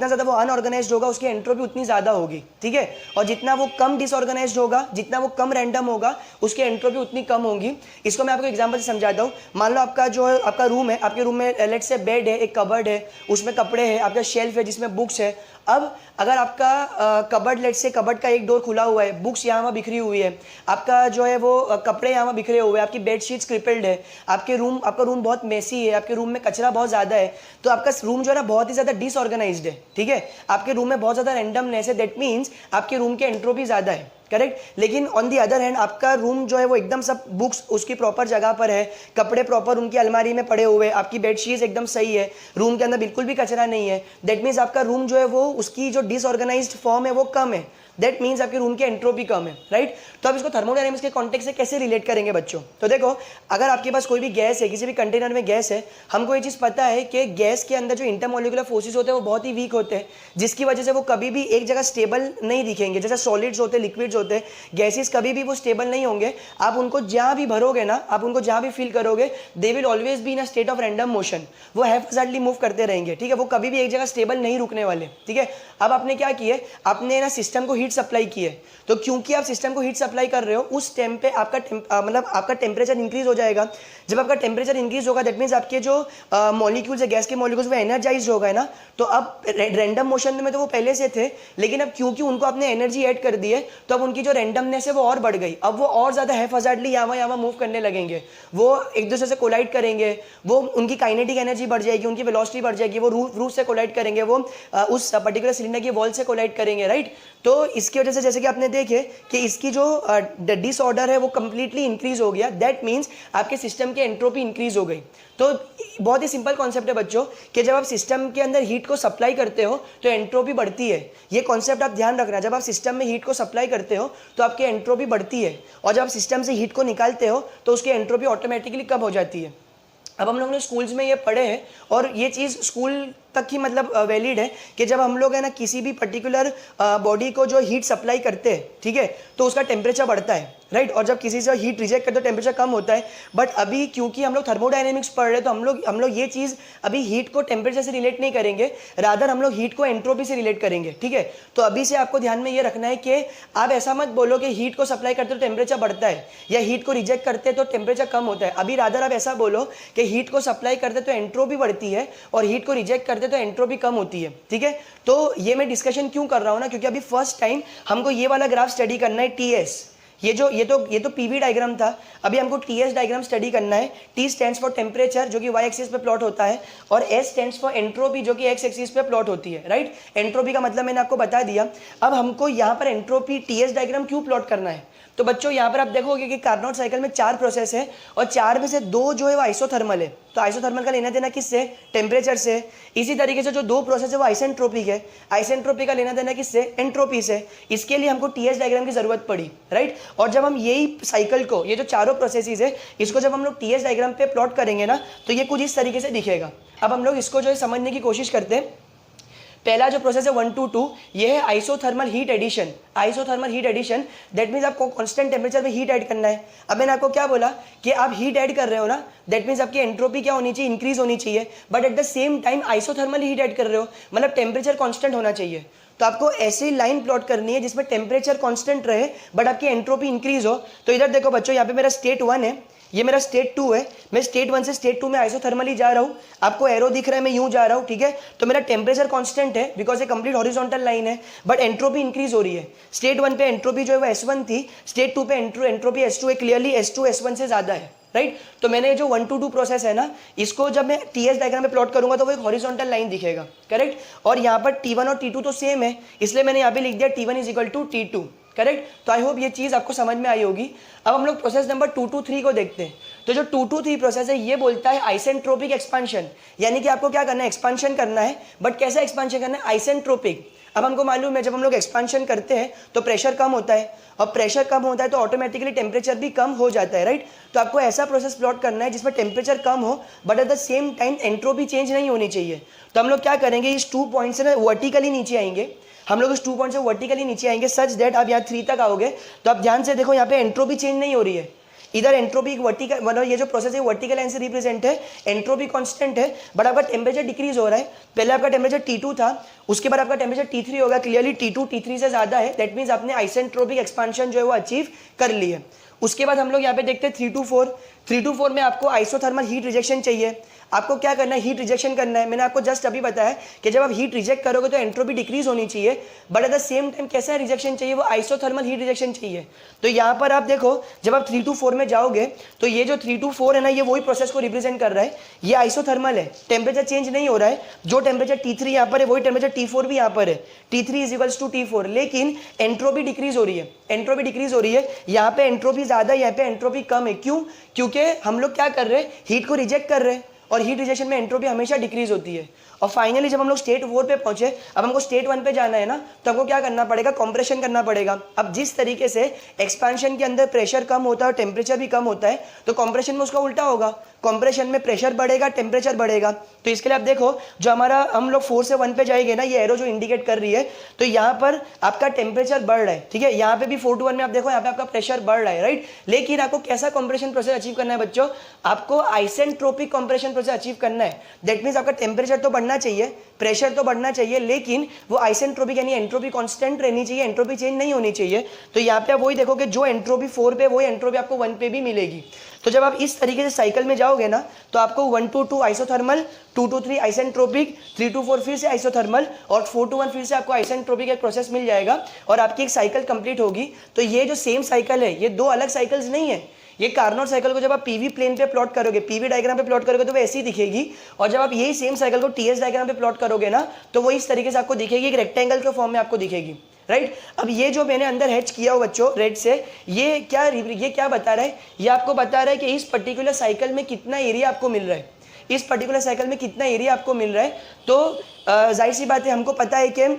ज़्यादा वो अनऑर्गेनाइज्ड होगा, उसकी एंट्रोपी उतनी ज़्यादा होगी, ठीक है। और जितना वो कम डिसऑर्गेनाइज्ड होगा, जितना वो कम रैंडम होगा, उसकी एंट्रोपी उतनी कम होगी। इसको मैं आपको एग्जांपल से समझाता हूँ। मान लो आपका जो है आपका रूम है, आपके रूम में लेट्स से बेड है, एक कबर्ड है, उसमें कपड़े हैं, आपका शेल्फ है जिसमें बुक्स है। अब अगर आपका कबर्ड, लेट्स से कबर्ड का एक डोर खुला हुआ है, बुक्स यहाँ वहाँ बिखरी हुई है, आपका जो है वो कपड़े यहाँ वहाँ बिखरे हुए हैं, आपकी बेडशीट्स क्रिपल्ड है, आपका रूम बहुत मेसी है, आपके रूम में कचरा बहुत ज़्यादा है, तो आपका रूम जो है ना बहुत ही ज़्यादा डिसऑर्गेनाइज्ड है, ठीक है। आपके रूम में बहुत ज़्यादा रैंडमनेस है, दैट मीन्स आपके रूम की एंट्रोपी ज़्यादा है, करेक्ट। लेकिन ऑन दी अदर हैंड आपका रूम जो है वो एकदम सब बुक्स उसकी प्रॉपर जगह पर है, कपड़े प्रॉपर उनकी अलमारी में पड़े हुए, आपकी बेडशीट्स एकदम सही है, रूम के अंदर बिल्कुल भी कचरा नहीं है। दैट मीन्स आपका रूम जो है वो उसकी जो डिसऑर्गेनाइज्ड फॉर्म है वो कम है। दैट मीन्स आपके रूम की एंट्रोपी कम है, राइट। तो आप इसको थर्मोडायनेमिक्स के कॉन्टेक्स्ट से कैसे रिलेट करेंगे बच्चों। तो देखो, अगर आपके पास कोई भी गैस है, किसी भी कंटेनर में गैस है, हमको ये चीज़ पता है कि गैस के अंदर जो इंटरमोलिकुलर फोर्सेस होते हैं वो बहुत ही वीक होते हैं, जिसकी वजह से वो कभी भी एक जगह स्टेबल नहीं दिखेंगे। जैसे सॉलिड्स होते हैं, लिक्विड्स होते हैं, गैसेस कभी भी वो स्टेबल नहीं होंगे। आप उनको जहाँ भी भरोगे ना, आप उनको जहाँ भी फील करोगे, they will always be in a state of random motion. वो हैफज़ार्डली मूव करते रहेंगे, ठीक है। वो कभी भी एक जगह स्टेबल नहीं रुकने वाले, ठीक है। अब आपने क्या किया, आपने ना सिस्टम को हीट सप्लाई की है। तो क्योंकि आप सिस्टम को हीट सप्लाई कर रहे हो, उस टाइम पे आपका टेम्परेचर इंक्रीज हो जाएगा। जब आपका टेम्परेचर इंक्रीज होगा, दैट मीन्स आपके जो मॉलिक्यूल्स है, गैस के मॉलिक्यूल्स, वो एनर्जाइज हो गए ना। तो अब रैंडम मोशन में तो वो पहले से थे, लेकिन अब क्योंकि उनको आपने एनर्जी ऐड कर दी है, तो अब उनकी जो रैंडमनेस है वो और बढ़ गई। अब वो और ज़्यादा हैफज़ार्डली यहाँ मूव करने लगेंगे, वो एक दूसरे से कोलाइड करेंगे, वो उनकी काइनेटिक एनर्जी बढ़ जाएगी, उनकी वेलोसिटी बढ़ जाएगी, वो रूफ से कोलाइड करेंगे, वो उस पर्टिकुलर सिलेंडर की वॉल से कोलाइड करेंगे, राइट। तो इसकी वजह से जैसे कि आपने देखे कि इसकी जो डिसऑर्डर है वो कंप्लीटली इंक्रीज हो गया। दैट मीन्स आपके सिस्टम की एंट्रोपी इंक्रीज हो गई। तो बहुत ही सिंपल कॉन्सेप्ट है बच्चों कि जब आप सिस्टम के अंदर हीट को सप्लाई करते हो तो एंट्रोपी बढ़ती है। ये कॉन्सेप्ट आप ध्यान रखना, जब आप सिस्टम में हीट को सप्लाई करते हो तो आपकी एंट्रोपी बढ़ती है, और जब आप सिस्टम से हीट को निकालते हो तो उसकी एंट्रोपी ऑटोमेटिकली कम हो जाती है। अब हम लोगों ने स्कूल्स में ये पढ़े हैं, और ये चीज़ स्कूल तक ही मतलब वैलिड है कि जब हम लोग है ना किसी भी पर्टिकुलर बॉडी को जो हीट सप्लाई करते हैं, ठीक है, तो उसका टेम्परेचर बढ़ता है, राइट। और जब किसी से हीट रिजेक्ट करते तो टेम्परेचर कम होता है। बट अभी क्योंकि हम लोग थर्मोडायनेमिक्स पढ़ रहे हैं, तो हम लोग ये चीज़ अभी हीट को टेम्परेचर से रिलेट नहीं करेंगे, रादर हम लोग हीट को एंट्रोपी से रिलेट करेंगे, ठीक है। तो अभी से आपको ध्यान में ये रखना है कि आप ऐसा मत बोलो कि हीट को सप्लाई करते तो टेम्परेचर बढ़ता है, या हीट को रिजेक्ट करते तो टेम्परेचर कम होता है। अभी रादर आप ऐसा बोलो कि हीट को सप्लाई करते तो एंट्रोपी बढ़ती है, और हीट को रिजेक्ट करते तो एंट्रोपी कम होती है, ठीक है। तो ये मैं डिस्कशन क्यों कर रहा हूँ ना, क्योंकि अभी फर्स्ट टाइम हमको ये वाला ग्राफ स्टडी करना है, टीएस। ये तो पीवी डायग्राम था। अभी हमको टीएस डायग्राम स्टडी करना है। टी स्टैंड्स फॉर टेम्परेचर जो कि वाई एक्सिस पे प्लॉट होता है, और एस स्टैंड्स फॉर एंट्रोपी जो कि एक्स एक्सिस पे प्लॉट होती है, राइट। एंट्रोपी का मतलब मैंने आपको बता दिया। अब हमको यहाँ पर एंट्रोपी टीएस डायग्राम क्यों प्लॉट करना है? तो बच्चों यहाँ पर आप देखोगे कि कार्नोट साइकिल में 4 प्रोसेस है और 4 में से 2 जो है वो आइसोथर्मल है। तो आइसोथर्मल का लेना देना किससे? टेम्परेचर से। इसी तरीके से जो 2 प्रोसेस है वो आइसेंट्रोपिक है। आइसेंट्रोपिक का लेना देना किससे? एंट्रोपी से। इसके लिए हमको टीएस डायग्राम की जरूरत पड़ी, राइट। और जब हम यही साइकिल को, ये जो चारों प्रोसेसेस है, इसको जब हम लोग टीएस डायग्राम पे प्लॉट करेंगे ना, तो ये कुछ इस तरीके से दिखेगा। अब हम लोग इसको जो है समझने की कोशिश करते हैं। पहला जो प्रोसेस है 1 to 2, ये है isothermal heat addition. Isothermal heat addition that means आपको कांस्टेंट टेम्परेचर पे हीट ऐड करना है। अब मैंने आपको क्या बोला कि आप हीट ऐड कर रहे हो ना, दैट मीन्स आपकी एंट्रोपी क्या होनी चाहिए? इंक्रीज होनी चाहिए, but at the same time isothermal heat add कर रहे हो, मतलब टेम्परेचर कांस्टेंट होना चाहिए। तो आपको ऐसी लाइन प्लॉट करनी है जिसमें टेम्परेचर कांस्टेंट रहे बट आपकी एंट्रोपी इंक्रीज हो। तो इधर देखो बच्चों, यहाँ पे मेरा स्टेट 1 है, ये मेरा स्टेट 2 है। मैं स्टेट 1 से स्टेट 2 में आइसोथर्मली जा रहा हूँ। आपको एरो दिख रहा है, मैं यूं जा रहा हूँ, ठीक है। तो मेरा टेम्परेचर कांस्टेंट है बिकॉज ये कंप्लीट हॉरिजॉन्टल लाइन है, बट एंट्रोपी इंक्रीज हो रही है। स्टेट 1 पे एंट्रोपी जो है वो S1 थी, स्टेट 2 पे एंट्रोपी S2 है। क्लियरली S2 S1 से ज्यादा है, राइट। तो मैंने जो 1 to 2 प्रोसेस है ना, इसको जब मैं टीएस डायग्राम में प्लॉट करूंगा तो वो एक हॉरिजॉन्टल लाइन दिखेगा, करेक्ट। और यहाँ पर T1 और T2 तो सेम है, इसलिए मैंने यहाँ पे लिख दिया T1 is equal to T2, correct. तो आई होप ये चीज आपको समझ में आई होगी। अब हम लोग प्रोसेस नंबर 2 to 3 को देखते हैं। तो जो 2 to 3 प्रोसेस है ये बोलता है आइसेंट्रोपिक एक्सपांशन, यानी कि आपको क्या करना है? एक्सपांशन करना है, बट कैसा एक्सपांशन करना है? आइसेंट्रोपिक। अब हमको मालूम है जब हम लोग एक्सपांशन करते हैं तो प्रेशर कम होता है, और प्रेशर कम होता है तो ऑटोमेटिकली टेम्परेचर भी कम हो जाता है, राइट। तो आपको ऐसा प्रोसेस प्लॉट करना है जिसमें टेम्परेचर कम हो but at the same time entropy change नहीं होनी चाहिए। तो हम लोग क्या करेंगे? इस 2 पॉइंट से ना वर्टिकली नीचे आएंगे। हम लोग इस 2 पॉइंट से वर्टिकली नीचे आएंगे सच दैट आप यहाँ 3 तक आओगे। तो आप ध्यान से देखो, यहाँ पे एंट्रोपी चेंज नहीं हो रही है। इधर एंट्रोपी वर्टिकल, मतलब ये जो प्रोसेस है वर्टिकल लाइन से रिप्रेजेंट है, एंट्रोपी कांस्टेंट है, बट आपका टेम्परेचर डिक्रीज हो रहा है। पहले आपका टेम्परेचर T2 था, उसके बाद आपका टेम्परेचर T3 होगा। क्लियरली T2 T3 से ज्यादा है, दैट मीन्स आपने आइसेंट्रोपिक एक्सपांशन जो है वो अचीव कर ली है। उसके बाद हम लोग यहाँ पे देखते हैं 3 to 4। 3 to 4 में आपको आइसोथर्मल हीट रिजेक्शन चाहिए। आपको क्या करना है? हीट रिजेक्शन करना है। मैंने आपको जस्ट अभी बताया कि जब आप हीट रिजेक्ट करोगे तो एंट्रोपी डिक्रीज होनी चाहिए, but at the same time कैसा रिजेक्शन चाहिए? वो आइसोथर्मल हीट रिजेक्शन चाहिए। तो यहाँ पर आप देखो, जब आप 3 to 4 में जाओगे तो ये जो 3 to 4 है ना, ये वही प्रोसेस को रिप्रेजेंट कर रहा है। ये आइसोथर्मल है, टेम्परेचर चेंज नहीं हो रहा है। जो टेम्परेचर T3 यहाँ पर है वही टेम्परेचर T4 भी यहाँ पर है। T3 is equals to T4, लेकिन एंट्रोपी डिक्रीज हो रही है। एंट्रोपी डिक्रीज हो रही है, यहाँ पे एंट्रोपी ज्यादा है, यहाँ पे एंट्रोपी कम है। क्यों? क्योंकि हम लोग क्या कर रहे हैं? हीट को रिजेक्ट कर रहे हैं, और हीट रिजेक्शन में एंट्रोपी हमेशा डिक्रीज होती है। और फाइनली जब हम लोग स्टेट 4 पे पहुंचे, अब हमको स्टेट 1 पे जाना है ना, तो हमको क्या करना पड़ेगा? कंप्रेशन करना पड़ेगा। अब जिस तरीके से एक्सपेंशन के अंदर प्रेशर कम होता है और टेम्परेचर भी कम होता है, तो कंप्रेशन में उसका उल्टा होगा। कंप्रेशन में प्रेशर बढ़ेगा, टेम्परेचर बढ़ेगा। तो इसके लिए आप देखो, जो हमारा हम लोग 4 से 1 पे जाएंगे ना, ये एरो जो इंडिकेट कर रही है, तो यहाँ पर आपका टेम्परेचर बढ़ रहा है, ठीक है। यहाँ पे भी 4 to 1 में आप देखो, यहाँ पे आपका प्रेशर बढ़ रहा है, राइट। लेकिन आपको कैसा कंप्रेशन प्रोसेस अचीव करना है बच्चों? आपको आइसेंट्रोपिक कंप्रेशन प्रोसेस अचीव करना है। दैट मीन्स आपका टेम्परेचर तो बढ़ना चाहिए, प्रेशर तो बढ़ना चाहिए, लेकिन वो आइसेंट्रोपिक यानी एंट्रोपी कांस्टेंट रहनी चाहिए, एंट्रोपी चेंज नहीं होनी चाहिए। तो यहाँ पे आप वही देखोगे, जो एंट्रोपी 4 पे वही एंट्रोपी आपको 1 पे भी मिलेगी। तो जब आप इस तरीके से साइकिल में जाओगे ना, तो आपको 1 to 2 isothermal, 2 to 3 isentropic, 3 to 4 फिर से आइसोथर्मल, और 4 to 1 फिर से आपको आइसेंट्रोपिक एक प्रोसेस मिल जाएगा, और आपकी एक साइकिल कंप्लीट होगी। तो ये जो सेम साइकिल है, ये 2 अलग साइकिल्स नहीं है। ये कार्नोट साइकिल को जब आप पीवी प्लेन पे प्लॉट करोगे, पीवी डायग्राम पे प्लॉट करोगे, तो वो ऐसी दिखेगी। और जब आप यही सेम साइकिल को टीएस डायग्राम पे प्लॉट करोगे ना, तो वो इस तरीके से आपको दिखेगी, एक रेक्टेंगल के फॉर्म में आपको दिखेगी, राइट। अब ये जो मैंने अंदर हैच किया हो बच्चों रेड से, ये क्या बता रहा है? ये आपको बता रहा है कि इस पर्टिकुलर साइकिल में कितना एरिया आपको मिल रहा है, इस पर्टिकुलर साइकिल में कितना एरिया आपको मिल रहा है। तो जाहिर सी बात है, हमको पता है कि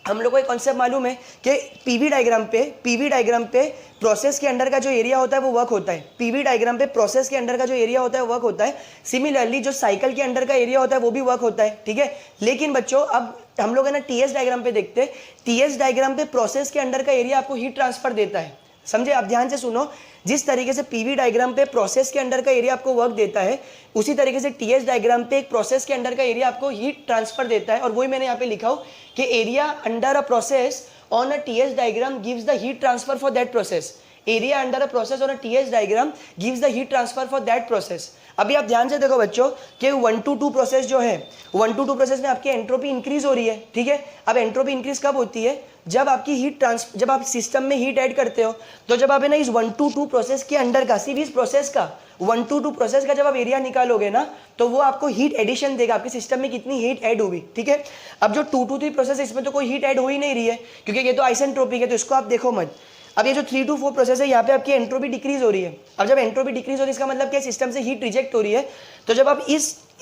हम लोग को एक कॉन्सेप्ट मालूम है कि पीवी डायग्राम पे प्रोसेस के अंडर का जो एरिया होता है वो वर्क होता है। पीवी डायग्राम पे प्रोसेस के अंडर का जो एरिया होता है वर्क होता है। सिमिलरली जो साइकिल के अंडर का एरिया होता है वो भी वर्क होता है, ठीक है। लेकिन बच्चों अब हम लोग है ना टीएस डायग्राम पे देखते हैं। टीएस डायग्राम पे प्रोसेस के अंडर का एरिया आपको हीट ट्रांसफर देता है, समझे। आप ध्यान से सुनो, जिस तरीके से पीवी डायग्राम पे प्रोसेस के अंडर का एरिया आपको वर्क देता है, उसी तरीके से टीएस डायग्राम पे एक प्रोसेस के अंडर का एरिया आपको हीट ट्रांसफर देता है। और वही मैंने यहाँ पे लिखा हो कि area under a process on a TS diagram gives the heat transfer for that process. Area under a process on a TS diagram gives the heat transfer for that process. अभी आप ध्यान से देखो बच्चों कि 1 to 2 प्रोसेस जो है 1 to 2 प्रोसेस में आपकी एंट्रोपी इंक्रीज हो रही है, ठीक है। अब एंट्रोपी इंक्रीज कब होती है, जब आपकी जब आप सिस्टम में हीट ऐड करते हो, तो जब आप है ना इस 1 to 2 प्रोसेस के अंडर का, सिर्फ इस प्रोसेस का 1 to 2 प्रोसेस का जब आप एरिया निकालोगे ना, तो वो आपको हीट एडिशन देगा, आपके सिस्टम में कितनी हीट ऐड हुई, ठीक है। अब जो 2 to 3 प्रोसेस है इसमें तो कोई हीट ऐड हो ही नहीं रही है, क्योंकि ये तो आइसेंट्रोपिक है, तो इसको आप देखो मत। अब ये जो 3 to 4 प्रोसेस है, यहाँ पे आपकी एंट्रोपी डिक्रीज हो रही है। अब जब एंट्रोपी डिक्रीज हो रही है इसका मतलब क्या, सिस्टम से हीट रिजेक्ट हो रही है। तो जब आप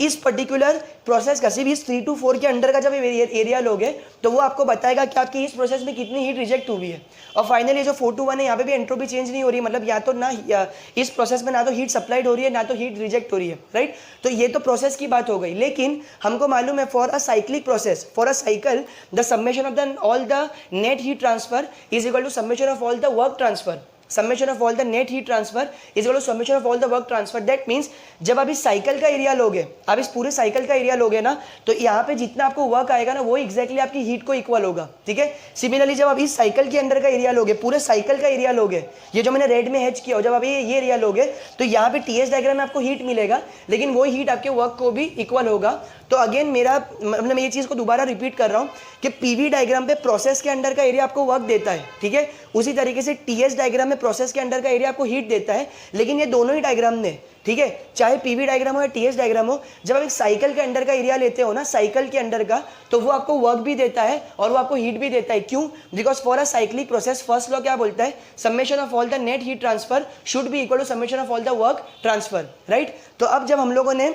इस पर्टिकुलर प्रोसेस का सिर्फ इस 3 to 4 के अंडर का जब एरिया लोगे, तो वो आपको बताएगा कि आपकी इस प्रोसेस में कितनी हीट रिजेक्ट हुई है। और फाइनली जो 4 to 1 है, यहाँ पे भी एंट्रोपी चेंज नहीं हो रही है, मतलब या तो ना इस प्रोसेस में ना तो हीट सप्लाइड हो रही है, ना तो हीट रिजेक्ट हो रही है, राइट। तो ये तो प्रोसेस की बात हो गई, लेकिन हमको मालूम है for a cyclic process, for a cycle, the summation of the all the net heat transfer is equal to summation of all the work transfer. Summation of all the net heat transfer is equal to summation of all the work transfer. That means जब आप इस साइकिल का एरिया लोगे, आप इस पूरे साइकिल का एरिया लोगे ना, तो यहाँ पे जितना आपको वर्क आएगा ना, वो एग्जैक्टली आपकी हीट को इक्वल होगा, ठीक है। सिमिलरली जब आप इस साइकिल के अंदर का एरिया लोगे, पूरे साइकिल का एरिया लोगे, ये जो मैंने रेड में हैच किया, जब आप ये एरिया लोगे, तो यहाँ पे टीएस डायग्राम में आपको हीट मिलेगा, लेकिन वो हीट आपके वर्क को भी इक्वल होगा। तो अगेन मेरा मतलब मैं ये चीज़ को दोबारा रिपीट कर रहा हूँ कि पीवी डायग्राम पे प्रोसेस के अंडर का एरिया आपको वर्क देता है, ठीक है। उसी तरीके से टीएस डायग्राम में प्रोसेस के अंडर का एरिया आपको हीट देता है, लेकिन ये दोनों ही डायग्राम में, ठीक है, चाहे पीवी डायग्राम हो या टीएस डायग्राम हो, जब आप एक साइकिल के अंडर का एरिया लेते हो ना, साइकिल के अंडर का, तो वो आपको वर्क भी देता है और वो आपको हीट भी देता है। क्यों? Because for a cyclic process first law क्या बोलता है, summation of all the net heat transfer should be equal to summation of all the work transfer, right. तो अब जब हम लोगों ने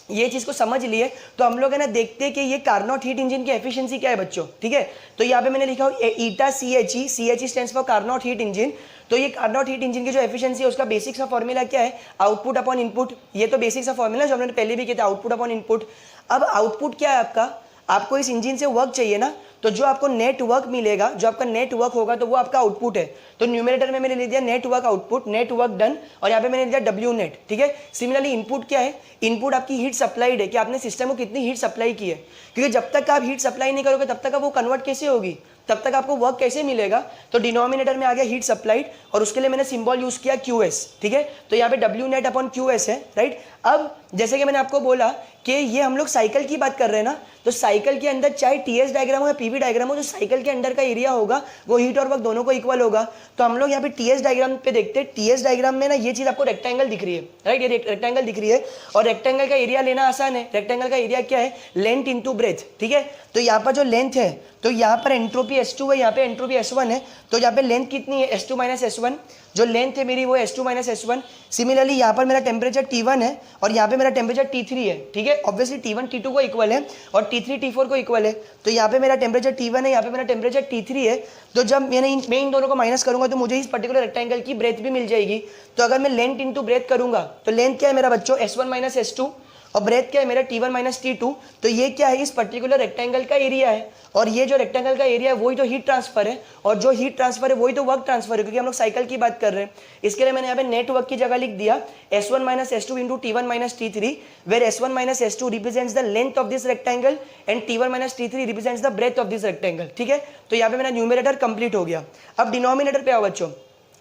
ये चीज़ को समझ लिए, तो हम लोग है ना देखते हैं कि ये कार्नोट हीट इंजन की एफिशिएंसी क्या है बच्चों, ठीक है। तो यहाँ पे मैंने लिखा हो ईटा CHE, CHE stands for Carnot heat engine. तो ये कार्नोट हीट इंजन की जो एफिशिएंसी है उसका बेसिक सा फॉर्मूला क्या है, आउटपुट अपॉन इनपुट। ये तो बेसिक सा फॉर्मूला जो हमने पहले भी किया था, आउटपुट अपॉन इनपुट। अब आउटपुट क्या है आपका, आपको इस इंजन से वर्क चाहिए ना, तो जो आपको नेट वर्क मिलेगा, जो आपका नेट वर्क होगा, तो वो आपका आउटपुट है। तो न्यूमरेटर में मैंने लिख दिया net work output, net work done, और यहाँ पे मैंने लिख दिया W नेट, ठीक है। सिमिलरली इनपुट क्या है, इनपुट आपकी हीट सप्लाइड है, कि आपने सिस्टम को कितनी हीट सप्लाई की है, क्योंकि जब तक आप हीट सप्लाई नहीं करोगे तब तक आप वो कन्वर्ट कैसे होगी, तब तक आपको वर्क कैसे मिलेगा। तो डिनोमिनेटर में आ गया हीट सप्लाइड, और उसके लिए मैंने सिंबल यूज किया QS, ठीक है। तो यहाँ पे W नेट अपॉन QS है, राइट। अब जैसे कि मैंने आपको बोला कि ये हम लोग साइकिल की बात कर रहे हैं ना, तो साइकिल के अंदर चाहे TS डायग्राम हो या PV डायग्राम हो, जो साइकिल के अंदर का एरिया होगा वो हीट और वर्क दोनों को इक्वल होगा। तो हम लोग यहाँ पे TS डायग्राम पे देखते हैं, TS डायग्राम में ना ये चीज़ आपको रेक्टेंगल दिख रही है, राइट, ये रेक्टेंगल दिख रही है, और रेक्टेंगल का एरिया लेना आसान है। रेक्टेंगल का एरिया क्या है, लेंथ इंटू ब्रेथ, ठीक है। तो यहाँ पर जो लेंथ है, तो यहाँ पर एंट्रोपी S2 है, यहाँ पे एंट्रोपी S1 है, तो यहाँ पे लेंथ कितनी है, S2 - S1। जो लेंथ है मेरी वो S2 - S1। सिमिलरली यहाँ पर मेरा टेम्परेचर T1 है और यहाँ पे मेरा टेम्परेचर T3 है, ठीक है। ऑब्वियसली T1 T2 को इक्वल है और T3 T4 को इक्वल है। तो यहाँ पे मेरा टेम्परेचर T1 है, यहाँ पे मेरा टेम्परेचर T3 है। तो जब मैं इन दोनों को माइनस करूंगा तो मुझे इस पर्टिकुलर रेक्टेंगल की ब्रेथ भी मिल जाएगी। तो अगर मैं लेंथ इंटू ब्रेथ करूंगा, तो लेंथ क्या है मेरा बच्चों, S1 - S2, और ब्रेथ क्या है मेरा T1 - T2। तो ये क्या है, इस पर्टिकुलर रेक्टेंगल का एरिया है, और ये जो रेक्टेंगल का एरिया है वही तो हीट ट्रांसफर है, और जो हीट ट्रांसफर है वही तो वर्क ट्रांसफर है, क्योंकि हम लोग साइकिल की बात कर रहे हैं। इसके लिए मैंने यहाँ पे नेट वर्क की जगह लिख दिया S1 - S2 into T1 - T3, where S1 - S2 represents the length of this rectangle and T1 - T3 represents the breadth of this rectangle, ठीक है। तो यहाँ पे मेरा न्यूमरेटर कंप्लीट हो गया। अब डिनोमिनेटर पे आओ बच्चों।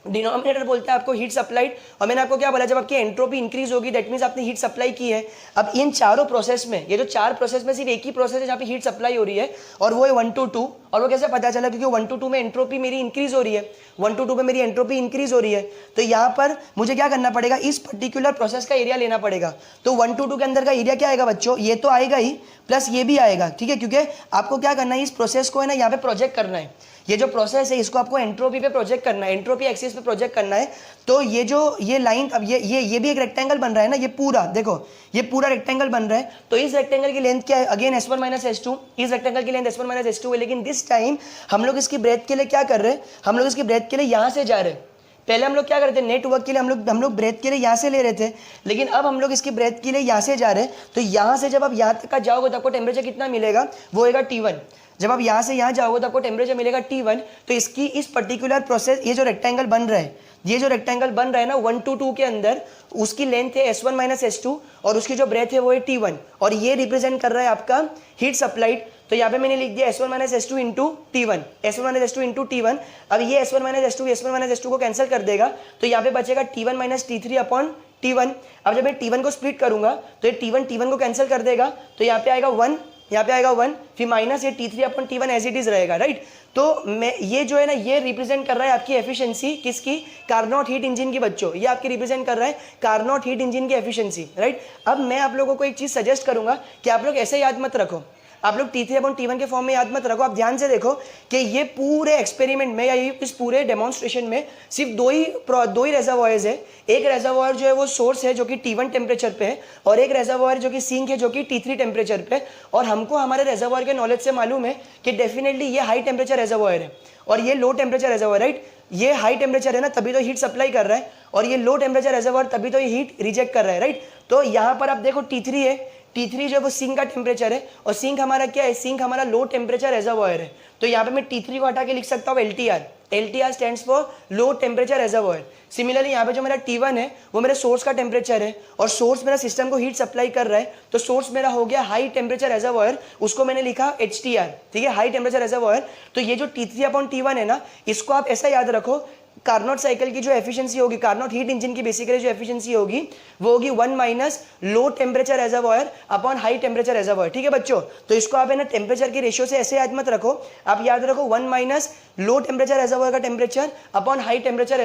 डिनोमिनेटर बोलता है आपको हीट सप्लाइड, और मैंने आपको क्या बोला, जब आपकी एंट्रोपी इंक्रीज होगी दैट मीन्स आपने हीट सप्लाई की है। अब इन चारों प्रोसेस में, ये जो 4 प्रोसेस में सिर्फ एक ही प्रोसेस है जहाँ पे हीट सप्लाई हो रही है, और वो है 1 to 2। और वो कैसे पता चला, क्योंकि 1 to 2 में एंट्रोपी मेरी इंक्रीज हो रही है, 1 to 2 में मेरी एंट्रोपी इंक्रीज हो रही है। तो यहाँ पर मुझे क्या करना पड़ेगा, इस पर्टिकुलर प्रोसेस का एरिया लेना पड़ेगा। तो 1 to 2 के अंदर का एरिया क्या आएगा बच्चों, ये तो आएगा ही, प्लस ये भी आएगा, ठीक है, क्योंकि आपको क्या करना है, इस प्रोसेस को है ना यहाँ पे प्रोजेक्ट करना है। ये जो प्रोसेस है इसको आपको एंट्रोपी पे प्रोजेक्ट करना है, एंट्रोपी एक्सिस पे प्रोजेक्ट करना है। तो ये लाइन, अब ये भी एक रेक्टेंगल बन रहा है ना, ये पूरा देखो, ये पूरा रेक्टेंगल बन रहा है। तो इस रेक्टेंगल की लेंथ क्या है, अगेन S1 - S2, इस रेक्टेंगल की लेंथ S1 - S2 है। लेकिन दिस टाइम हम लोग इसकी ब्रेथ के लिए क्या कर रहे हैं, हम लोग इसकी ब्रेथ के लिए यहाँ से जा रहे हैं। पहले हम लोग क्या करते थे, नेटवर्क के लिए हम लोग ब्रेथ के लिए यहाँ से ले रहे थे, लेकिन अब हम लोग इसकी ब्रेथ के लिए यहाँ से जा रहे हैं। तो यहाँ से जब आप यहाँ तक का जाओगे तो आपको टेम्परेचर कितना मिलेगा, वो होगा T1। जब आप यहाँ से यहाँ जाओगे तो आपको टेम्परेचर मिलेगा T1। तो इसकी इस पर्टिकुलर प्रोसेस, ये जो रेक्टेंगल बन रहा है, ये जो रेक्टेंगल बन रहा है ना 1 to 2 के अंदर, उसकी लेंथ है S1 - S2 और उसकी जो ब्रेथ है वो है T1, और ये रिप्रेजेंट कर रहा है आपका हीट सप्लाइड। तो यहाँ पे मैंने लिख दिया S1 - S2 into T1, S1 - S2 into T1। अब ये S1 - S2 को कैंसिल कर देगा, तो यहाँ पे बचेगा T1 - T3 अपॉन T1। अब जब मैं T1 को स्प्लिट करूंगा तो ये T1 को कैंसिल कर देगा, तो यहाँ पे आएगा 1, यहाँ पे आएगा 1, फिर माइनस ये T3/T1 एज इट इज रहेगा, राइट। तो मैं ये जो है ना, ये रिप्रेजेंट कर रहा है आपकी एफिशिएंसी किसकी, कार्नोट हीट इंजन की बच्चों, ये आपकी रिप्रेजेंट कर रहा है कार्नोट हीट इंजन की एफिशिएंसी, राइट। अब मैं आप लोगों को एक चीज सजेस्ट करूंगा कि आप लोग ऐसे याद मत रखो, आप लोग T3/T1 के फॉर्म में याद मत रखो। आप ध्यान से देखो कि ये पूरे एक्सपेरिमेंट में या इस पूरे डेमोन्स्ट्रेशन में सिर्फ दो ही रेजर्वॉयर्स है। एक रेजर्वॉयर जो है वो सोर्स है जो कि T1 टेम्परेचर पे है, और एक रेजर्वॉयर जो कि सिंक है जो कि T3 टेम्परेचर पे। और हमको हमारे रेजर्वॉयर के नॉलेज से मालूम है कि डेफिनेटली ये हाई टेम्परेचर रेजर्वॉयर है और ये लो टेम्परेचर रेजर्वॉयर, राइट। ये हाई टेम्परेचर है ना, तभी तो हीट सप्लाई कर रहा है, और ये लो टेम्परेचर रेजर्वॉयर तभी तो ये हीट रिजेक्ट कर रहा है, राइट। तो यहाँ पर आप देखो T3 है, T3 जो है वो सिंक का टेम्परेचर है, और सिंक हमारा क्या है, सिंक हमारा लो टेम्परेचर रेजर्वॉयर है। तो यहाँ पे मैं T3 को हटा के लिख सकता हूँ LTR। LTR stands for low temperature reservoir. Similarly यहाँ पे जो मेरा T1 है वो मेरे सोर्स का टेम्परेचर है, और सोर्स मेरा सिस्टम को हीट सप्लाई कर रहा है, तो सोर्स मेरा हो गया हाई टेम्परेचर रेजर्वॉयर, उसको मैंने लिखा HTR, ठीक है, हाई टेम्परेचर रेजर्वॉयर। तो ये जो T3/T1 है ना, इसको आप ऐसा याद रखो, कार्नोट साइकिल की जो एफिशिएंसी होगी, कार्नोट हीट इंजन की बेसिकली जो एफिशिएंसी होगी वो होगी 1 minus low temperature reservoir upon high temperature reservoir, ठीक है बच्चों। तो इसको आप है ना टेम्परेचर की रेशियो से ऐसे याद मत रखो, आप याद रखो 1 माइनस लो टेम्परेचर रेजर्वॉयर का temperature upon high temperature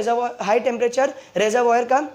reservoir का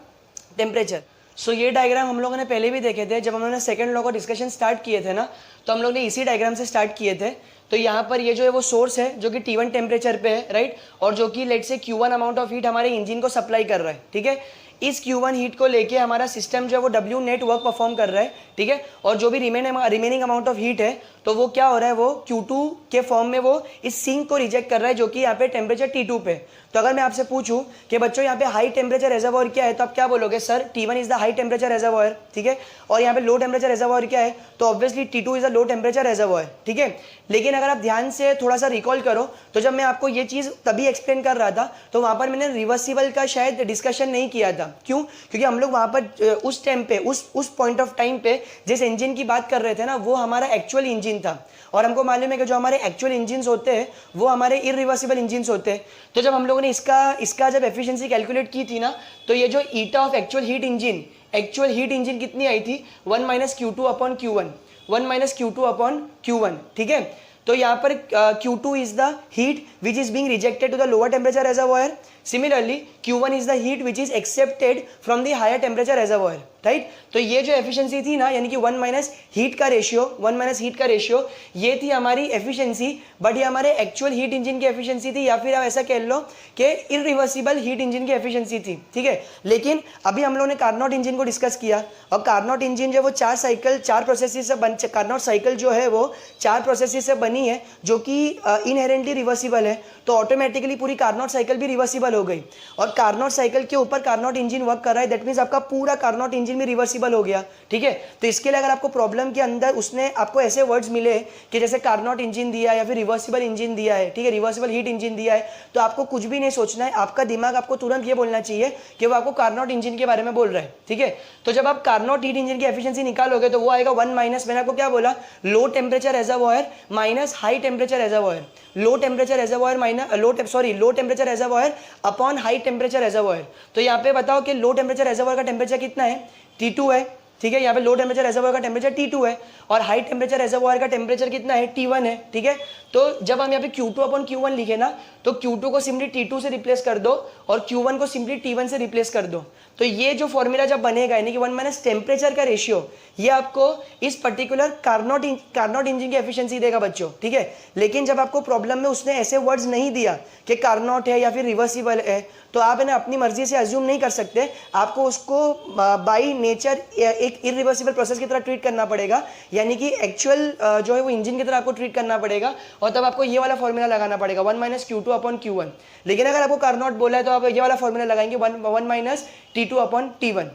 टेम्परेचर। सो ये डायग्राम हम लोगों ने पहले भी देखे थे, जब हम लोगों ने सेकंड लॉ का डिस्कशन स्टार्ट किए थे ना, तो हम लोग ने इसी डायग्राम से स्टार्ट किए थे। तो यहाँ पर ये जो है वो सोर्स है जो कि T1 टेम्परेचर पे है, राइट, और जो कि लेट से Q1 अमाउंट ऑफ हीट हमारे इंजन को सप्लाई कर रहा है, ठीक है। इस Q1 हीट को लेके हमारा सिस्टम जो है वो W नेट वर्क परफॉर्म कर रहा है, ठीक है, और जो भी रिमेनिंग अमाउंट ऑफ हीट है तो वो क्या हो रहा है, वो Q2 के फॉर्म में वो इस सिंक को रिजेक्ट कर रहा है जो कि यहाँ पे टेम्परेचर T2 पे। तो अगर मैं आपसे पूछूं कि बच्चों यहाँ पे हाई टेम्परेचर रेजर्वॉयर क्या है, तो आप क्या बोलोगे, sir T1 is the high temperature reservoir, ठीक है, और यहाँ पे लो टेम्परेचर रेजर्वॉयर क्या है, तो obviously T2 is the low temperature reservoir, ठीक है। लेकिन अगर आप ध्यान से थोड़ा सा रिकॉल करो तो जब मैं आपको ये चीज़ तभी एक्सप्लेन कर रहा था तो वहाँ पर मैंने रिवर्सिबल का शायद डिस्कशन नहीं किया था। क्यों? क्योंकि हम लोग वहाँ पर उस टाइम पे उस पॉइंट ऑफ टाइम पे जिस इंजन की बात कर रहे थे ना, वो हमारा एक्चुअल इंजन था, और हमको मालूम है कि जो हमारे एक्चुअल इंजन्स होते हैं वो हमारे इरिवर्सिबल इंजन्स होते हैं। तो जब हम लोगों ने इसका जब एफिशिएंसी कैलकुलेट की थी ना, तो ये जो eta of actual heat engine कितनी आई थी, 1 माइनस Q2/Q1, 1 माइनस Q2/Q1, ठीक है। तो यहाँ पर Q2 is the heat which is being rejected to the lower temperature reservoir. Similarly Q1 is the heat which is accepted from the higher temperature reservoir, right. तो ये जो एफिशिएंसी थी ना, यानी कि 1 माइनस हीट का रेशियो, ये थी हमारी एफिशिएंसी, बट ये हमारे एक्चुअल हीट इंजन की एफिशिएंसी थी, या फिर आप ऐसा कह लो कि इरिवर्सिबल हीट इंजन की एफिशिएंसी थी, ठीक है। लेकिन अभी हम लोगों ने कार्नोट इंजन को डिस्कस किया, और कार्नोट इंजन जो वो चार प्रोसेसेस से कार्नोट साइकिल जो है वो 4 प्रोसेसेस से बनी है जो कि इनहेरेंटली रिवर्सिबल है। तो ऑटोमेटिकली पूरी कार्नोट साइकिल भी रिवर्सिबल हो गई, और कार्नोट साइकिल के ऊपर कार्नोट इंजन वर्क कर रहा है, दैट मीन्स आपका पूरा कार्नोट इंजन भी रिवर्सिबल हो गया, ठीक है। तो इसके लिए अगर आपको प्रॉब्लम के अंदर उसने आपको ऐसे वर्ड्स मिले कि जैसे कार्नोट इंजन दिया है या फिर रिवर्सिबल इंजन दिया है, ठीक है, रिवर्सिबल हीट इंजन दिया है, तो आपको कुछ भी नहीं सोचना है, आपका दिमाग आपको तुरंत ये बोलना चाहिए कि वो आपको कार्नोट इंजन के बारे में बोल रहा है, ठीक है। तो जब आप कार्नोट हीट इंजन की एफिशिएंसी निकालोगे तो वो आएगा 1 माइनस, मैंने आपको क्या बोला, low temperature reservoir minus high temperature reservoir, low temperature reservoir upon high temperature reservoir. तो यहाँ पे बताओ कि लो टेम्परेचर रेजर्वॉयर का टेम्परेचर कितना है, T2 है, ठीक है। यहाँ पे लो टेम्परेचर रेजर्वॉयर का टेम्परेचर T2 है, और हाई टेम्परेचर रेजर्वॉयर का टेम्परेचर कितना है, T1 है, ठीक है। तो जब हम यहाँ पे Q2/Q1 लिखे ना, तो Q2 को सिंपली T2 से रिप्लेस कर दो और Q1 को सिंपली T1 से रिप्लेस कर दो। तो ये जो फॉर्मूला जब बनेगा, यानी कि 1 माइनस टेम्परेचर का रेशियो, ये आपको इस पर्टिकुलर कार्नोट इंजन की एफिशिएंसी देगा बच्चों, ठीक है। लेकिन जब आपको प्रॉब्लम में उसने ऐसे वर्ड्स नहीं दिया कि कार्नोट है या फिर रिवर्सिबल है, तो आप है ना अपनी मर्जी से अज्यूम नहीं कर सकते, आपको उसको बाई नेचर एक इरिवर्सिबल प्रोसेस की तरह ट्रीट करना पड़ेगा, यानी कि एक्चुअल जो है वो इंजन की तरह आपको ट्रीट करना पड़ेगा, और तब आपको ये वाला फॉर्मूला लगाना पड़ेगा 1 माइनस Q2/Q1। लेकिन अगर आपको कार्नोट बोला है तो आप ये वाला फॉर्मूला लगाएंगे 1 माइनस T2/T1,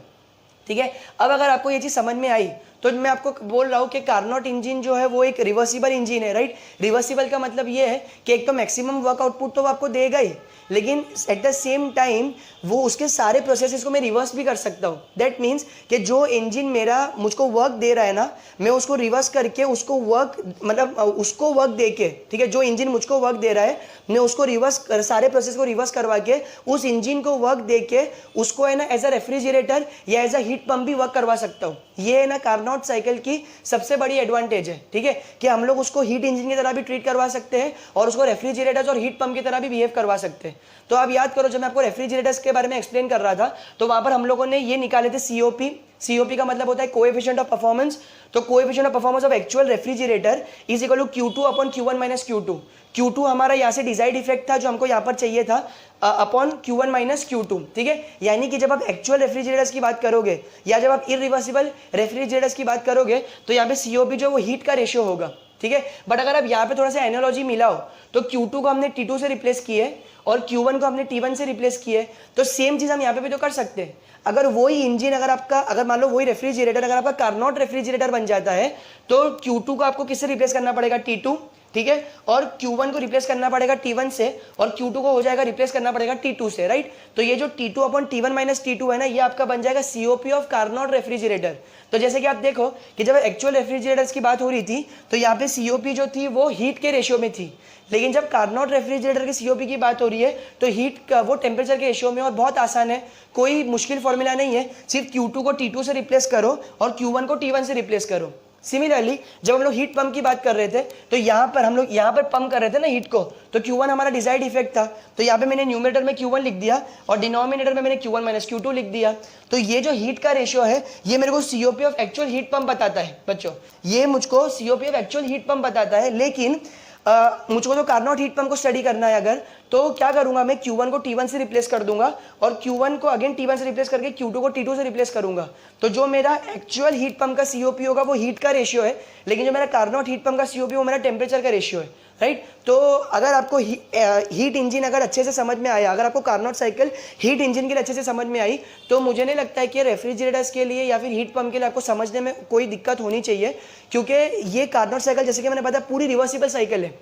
ठीक है। अब अगर आपको ये चीज़ समझ में आई तो मैं आपको बोल रहा हूँ कि कार्नोट इंजन जो है वो एक रिवर्सिबल इंजन है, राइट। रिवर्सिबल का मतलब ये है कि एक तो मैक्सिमम वर्क आउटपुट तो वो आपको देगा ही, लेकिन एट द सेम टाइम वो उसके सारे प्रोसेसेस को मैं रिवर्स भी कर सकता हूँ। दैट मीन्स कि जो इंजन मेरा मुझको वर्क दे रहा है ना, मैं उसको रिवर्स करके उसको वर्क मतलब उसको वर्क दे के, ठीक है, जो इंजन मुझको वर्क दे रहा है मैं उसको रिवर्स सारे प्रोसेस को रिवर्स करवा के उस इंजन को वर्क दे के उसको है ना एज अ रेफ्रिजरेटर या एज अ हीट पंप भी वर्क करवा सकता हूँ। ये है ना कार्नोट साइकिल की सबसे बड़ी एडवांटेज है, ठीक है, कि हम लोग उसको हीट इंजन की तरह भी ट्रीट करवा सकते हैं और उसको रेफ्रिजरेटर्स और हीट पंप की तरह भी बिहेव करवा सकते हैं। तो आप याद करो, जब मैं आपको रेफ्रिजरेटर्स के बारे में एक्सप्लेन कर रहा था तो वहां पर हम लोगों ने ये निकाले थे सीओपी। सीओपी का मतलब होता है कोएफिशिएंट ऑफ परफॉर्मेंस। तो coefficient of performance of actual refrigerator is equal to Q2 upon Q1 minus Q2। Q2 हमारा यहाँ से डिजाइड इफेक्ट था जो हमको यहाँ पर चाहिए था अपॉन Q1 माइनस Q2, ठीक है। यानी कि जब आप एक्चुअल रेफ्रिजरेटर्स की बात करोगे या जब आप इरिवर्सिबल रेफ्रिजरेटर्स की बात करोगे तो यहाँ पे सीओपी जो वो हीट का रेशियो होगा, ठीक है। बट अगर आप यहाँ पे थोड़ा सा एनालॉजी मिलाओ तो Q2 को हमने T2 से रिप्लेस किए और Q1 को हमने T1 से रिप्लेस किए, तो सेम चीज़ हम यहाँ पे भी तो कर सकते हैं। अगर वही इंजन अगर मान लो वही रेफ्रिजरेटर अगर आपका कार्नोट रेफ्रिजरेटर बन जाता है तो Q2 को आपको किससे रिप्लेस करना पड़ेगा, T2, ठीक है, और Q1 को रिप्लेस करना पड़ेगा T1 से और Q2 को हो जाएगा रिप्लेस करना पड़ेगा T2 से, राइट। तो ये जो T2 upon T1 minus T2 है ना, ये आपका बन जाएगा COP ऑफ कार्नोट रेफ्रिजरेटर। तो जैसे कि आप देखो कि जब एक्चुअल रेफ्रिजरेटर्स की बात हो रही थी तो यहाँ पे COP जो थी वो हीट के रेशियो में थी, लेकिन जब कार्नोट रेफ्रिजरेटर की COP की बात हो रही है तो हीट का वो टेम्परेचर के रेशियो में, और बहुत आसान है, कोई मुश्किल फॉर्मूला नहीं है, सिर्फ Q2 को T2 से रिप्लेस करो और Q1 को T1 से रिप्लेस करो। सिमिलरली जब हम लोग हीट पंप की बात कर रहे थे तो यहाँ पर हम लोग यहाँ पर पंप कर रहे थे ना हीट को, तो Q1 हमारा डिजाइड इफेक्ट था, तो यहाँ पे मैंने न्यूमरेटर में Q1 लिख दिया और डिनोमिनेटर में मैंने Q1 माइनस Q2 लिख दिया। तो ये जो हीट का रेशियो है ये मेरे को COP of actual heat pump बताता है बच्चों, ये मुझको COP of actual heat pump बताता है। लेकिन मुझको तो कार्नोट हीट पंप को स्टडी करना है अगर, तो क्या करूंगा मैं, Q1 को T1 से रिप्लेस कर दूंगा और Q1 को अगेन T1 से रिप्लेस करके Q2 को T2 से रिप्लेस करूंगा। तो जो मेरा एक्चुअल हीट पंप का COP होगा वो हीट का रेशियो है, लेकिन जो मेरा कार्नोट हीट पंप का COP वो मेरा टेम्परेचर का रेशियो है, राइट। तो अगर आपको हीट इंजन अगर अच्छे से समझ में आया, अगर आपको कार्नोट साइकिल हीट इंजन के लिए अच्छे से समझ में आई, तो मुझे नहीं लगता है कि रेफ्रिजरेटर्स के लिए या फिर हीट पंप के लिए आपको समझने में कोई दिक्कत होनी चाहिए, क्योंकि ये कार्नोट साइकिल जैसे कि मैंने बताया पूरी रिवर्सिबल साइकिल है।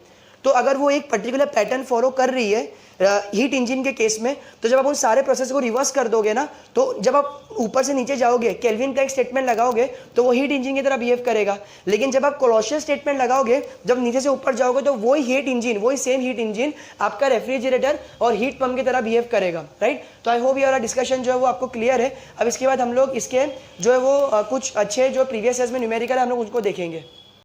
तो अगर वो एक पर्टिकुलर पैटर्न फॉलो कर रही है हीट इंजन के केस में, तो जब आप उन सारे प्रोसेस को रिवर्स कर दोगे ना, तो जब आप ऊपर से नीचे जाओगे केल्विन का एक स्टेटमेंट लगाओगे तो वो हीट इंजन की तरह बिहेव करेगा। लेकिन जब आप कोलोशियल स्टेटमेंट लगाओगे, जब नीचे से ऊपर जाओगे, तो वही हीट इंजन, वही सेम हीट इंजन आपका रेफ्रिजरेटर और हीट पंप की तरह बिहेव करेगा, राइट। तो आई होप ये वाला डिस्कशन जो है वो आपको क्लियर है। अब इसके बाद हम लोग इसके जो है वो कुछ अच्छे जो प्रीवियस ईयर्स में न्यूमेरिकल है हम लोग उसको देखेंगे।